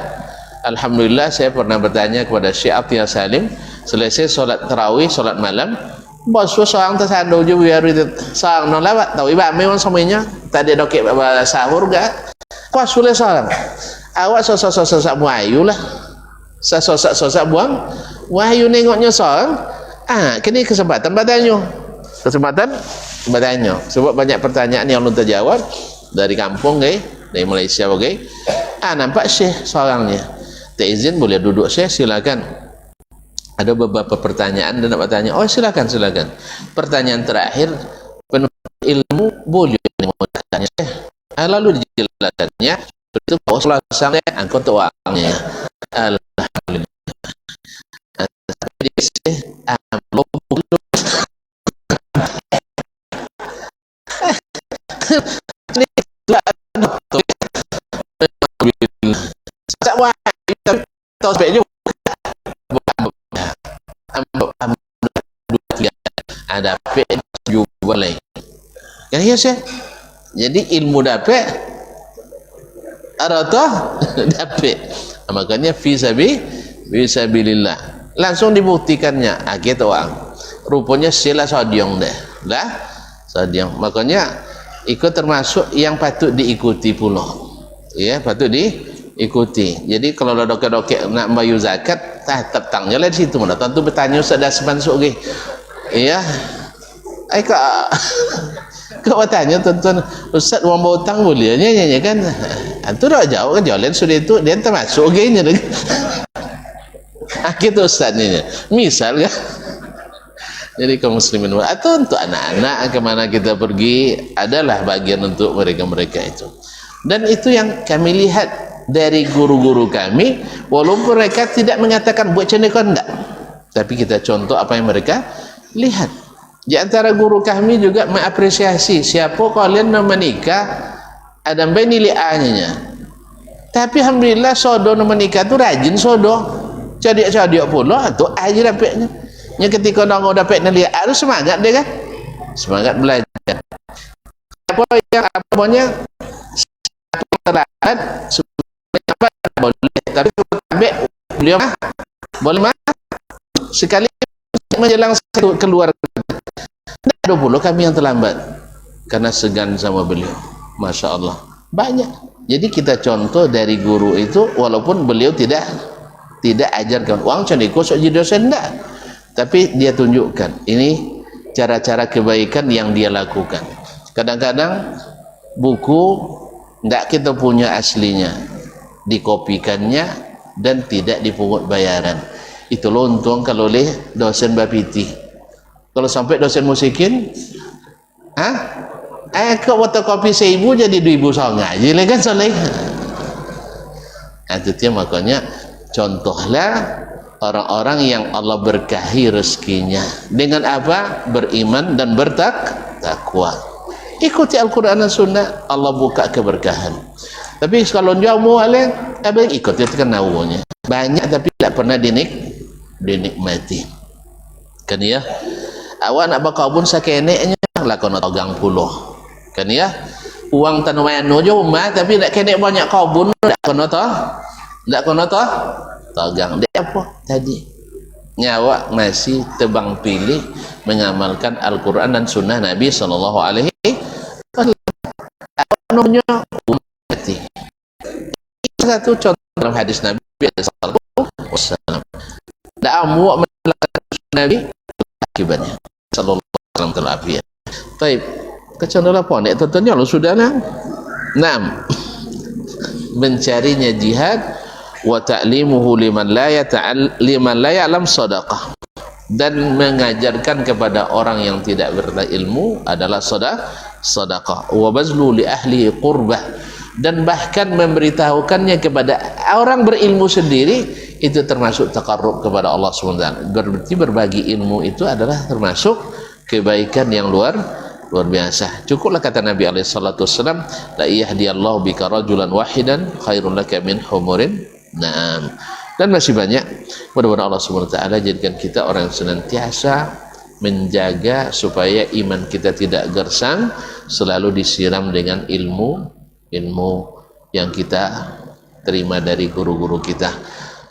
Alhamdulillah, saya pernah bertanya kepada Syekh Atia Salim, selesai solat tarawih, solat malam, bos seorang tersandu je biar seorang nolawat, tahu iba memang semuanya tadi dokek sahur gak? Pas sudah seorang, awak sosok-sosok wahyu lah, sosok-sosok buang wahyu, nengoknya seorang. Kini kesempatan bertanya, sebab banyak pertanyaan yang belum terjawab dari kampung dari Malaysia nampak Syekh seorangnya tak izin, boleh duduk Syekh, silakan. Ada beberapa pertanyaan dan nak bertanya, silakan. Pertanyaan terakhir, penuntut ilmu boleh bertanya Syekh? Lalu dijelaskannya itu bawa selasang angkut uangnya. Alhamdulillah. Ada juga boleh kan ya Syekh. Jadi ilmu dapat atau dapat, makanya fisabilillah langsung dibuktikannya. Kita orang rupanya sila sodiong dah sodiong, makanya ikut termasuk yang patut diikuti pula ya, patut diikuti. Jadi kalau dokek-dokek nak bayar zakat, tetangnya lah di situ mana tentu bertanya sudah sepansuk ya. Kau bertanya tuan-tuan, Ustaz uang berhutang boleh nyanyi kan? Itu dah jauh kan, jalan sudah itu dia termasuk nya kita Ustaz ni misal kan. Jadi kaum muslimin atau untuk anak-anak kemana kita pergi adalah bagian untuk mereka-mereka itu. Dan itu yang kami lihat dari guru-guru kami, walaupun mereka tidak mengatakan buat cendekan enggak, tapi kita contoh apa yang mereka lihat. Di antara guru kami juga mengapresiasi siapa kalian nak menikah ada nilai A-nya. Tapi alhamdulillah sodo nak menikah tu rajin sodo. Cadik-cadik pula tu aja dapatnya. Yang ketika orang dapat nilai A tu semangat dia kan, semangat belajar. Apa yang apanya terlambat sebenarnya boleh, tapi ambil beliau boleh mah sekali menjelang keluar. Tidak ada pula kami yang terlambat karena segan sama beliau. Masya Allah banyak. Jadi kita contoh dari guru itu, walaupun beliau tidak ajarkan uang cendiko sok jadi dosen enggak, tapi dia tunjukkan ini cara-cara kebaikan yang dia lakukan. Kadang-kadang buku enggak kita punya aslinya, dikopikannya dan tidak dipungut bayaran. Itu lontong kalau oleh dosen bapiti. Kalau sampai dosen musikin, kok fotokopi 1000 jadi 2000 songa aja lah kan soleh. Itu dia makanya contohlah orang-orang yang Allah berkahi rezekinya dengan apa? Beriman dan bertakwa. Ikuti Al-Quran dan Sunnah, Allah buka keberkahan. Tapi kalau jamu alih, ikut itu kan nawanya banyak tapi tidak pernah dinikmati. Kan ya? Awak nak berkabun sakeneknya lah kono togang puluh. Kan ya? Uang tanumayano je rumah tapi nak kenek banyak kabun tak kono toh togang. Dia apa tadi? Nyawa masih tebang pilih mengamalkan Al-Quran dan Sunnah Nabi sallallahu alaihi wasallam. Satu contoh dalam hadis Nabi sallallahu alaihi wasallam. Tak amuak melakukan Nabi akibatnya sallallahu alaihi wasallam. Baik, kecenderungan pondek tentunya lo sudah lah. 6. Mencarinya jihad wa ta'limuhu liman la ya'lam sadaqah, dan mengajarkan kepada orang yang tidak berilmu adalah sedekah. Wa bazlu li ahli qurbah, dan bahkan memberitahukannya kepada orang berilmu sendiri itu termasuk taqarrub kepada Allah SWT. Berarti berbagi ilmu itu adalah termasuk kebaikan yang luar biasa. Cukuplah kata Nabi SAW, la yahdiyallahu bika rajulan wahidan khairun laka min humurin na'am. Dan masih banyak. Mudah-mudahan Allah SWT jadikan kita orang yang senantiasa menjaga supaya iman kita tidak gersang, selalu disiram dengan ilmu yang kita terima dari guru-guru kita.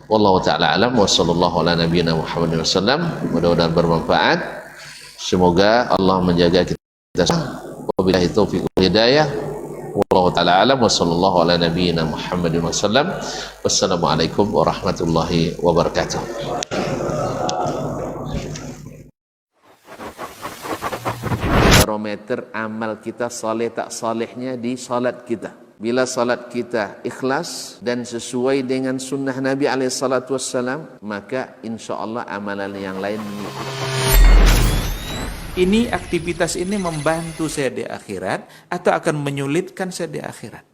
Wallahu ta'ala alam wa sallallahu ala nabiyyina Muhammadin wasallam. Mudah-mudahan bermanfaat. Semoga Allah menjaga kita. Wabillahi taufiq wal hidayah. Wallahu ta'ala alam wa sallallahu ala nabiyyina Muhammadin wasallam. Wassalamualaikum warahmatullahi wabarakatuh. Barometer amal kita saleh tak salehnya di salat kita. Bila salat kita ikhlas dan sesuai dengan sunnah Nabi SAW, maka insya Allah amalan yang lain. Ini aktivitas ini membantu saya di akhirat atau akan menyulitkan saya di akhirat?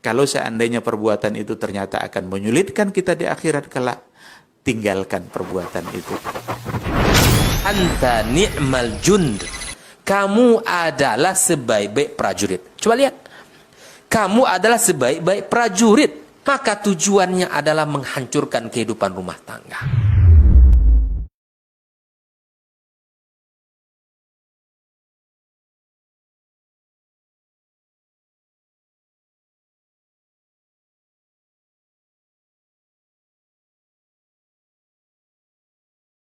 Kalau seandainya perbuatan itu ternyata akan menyulitkan kita di akhirat kelak, tinggalkan perbuatan itu. Anta ni'mal jund. Kamu adalah sebaik-baik prajurit. Coba lihat. Kamu adalah sebaik-baik prajurit. Maka tujuannya adalah menghancurkan kehidupan rumah tangga.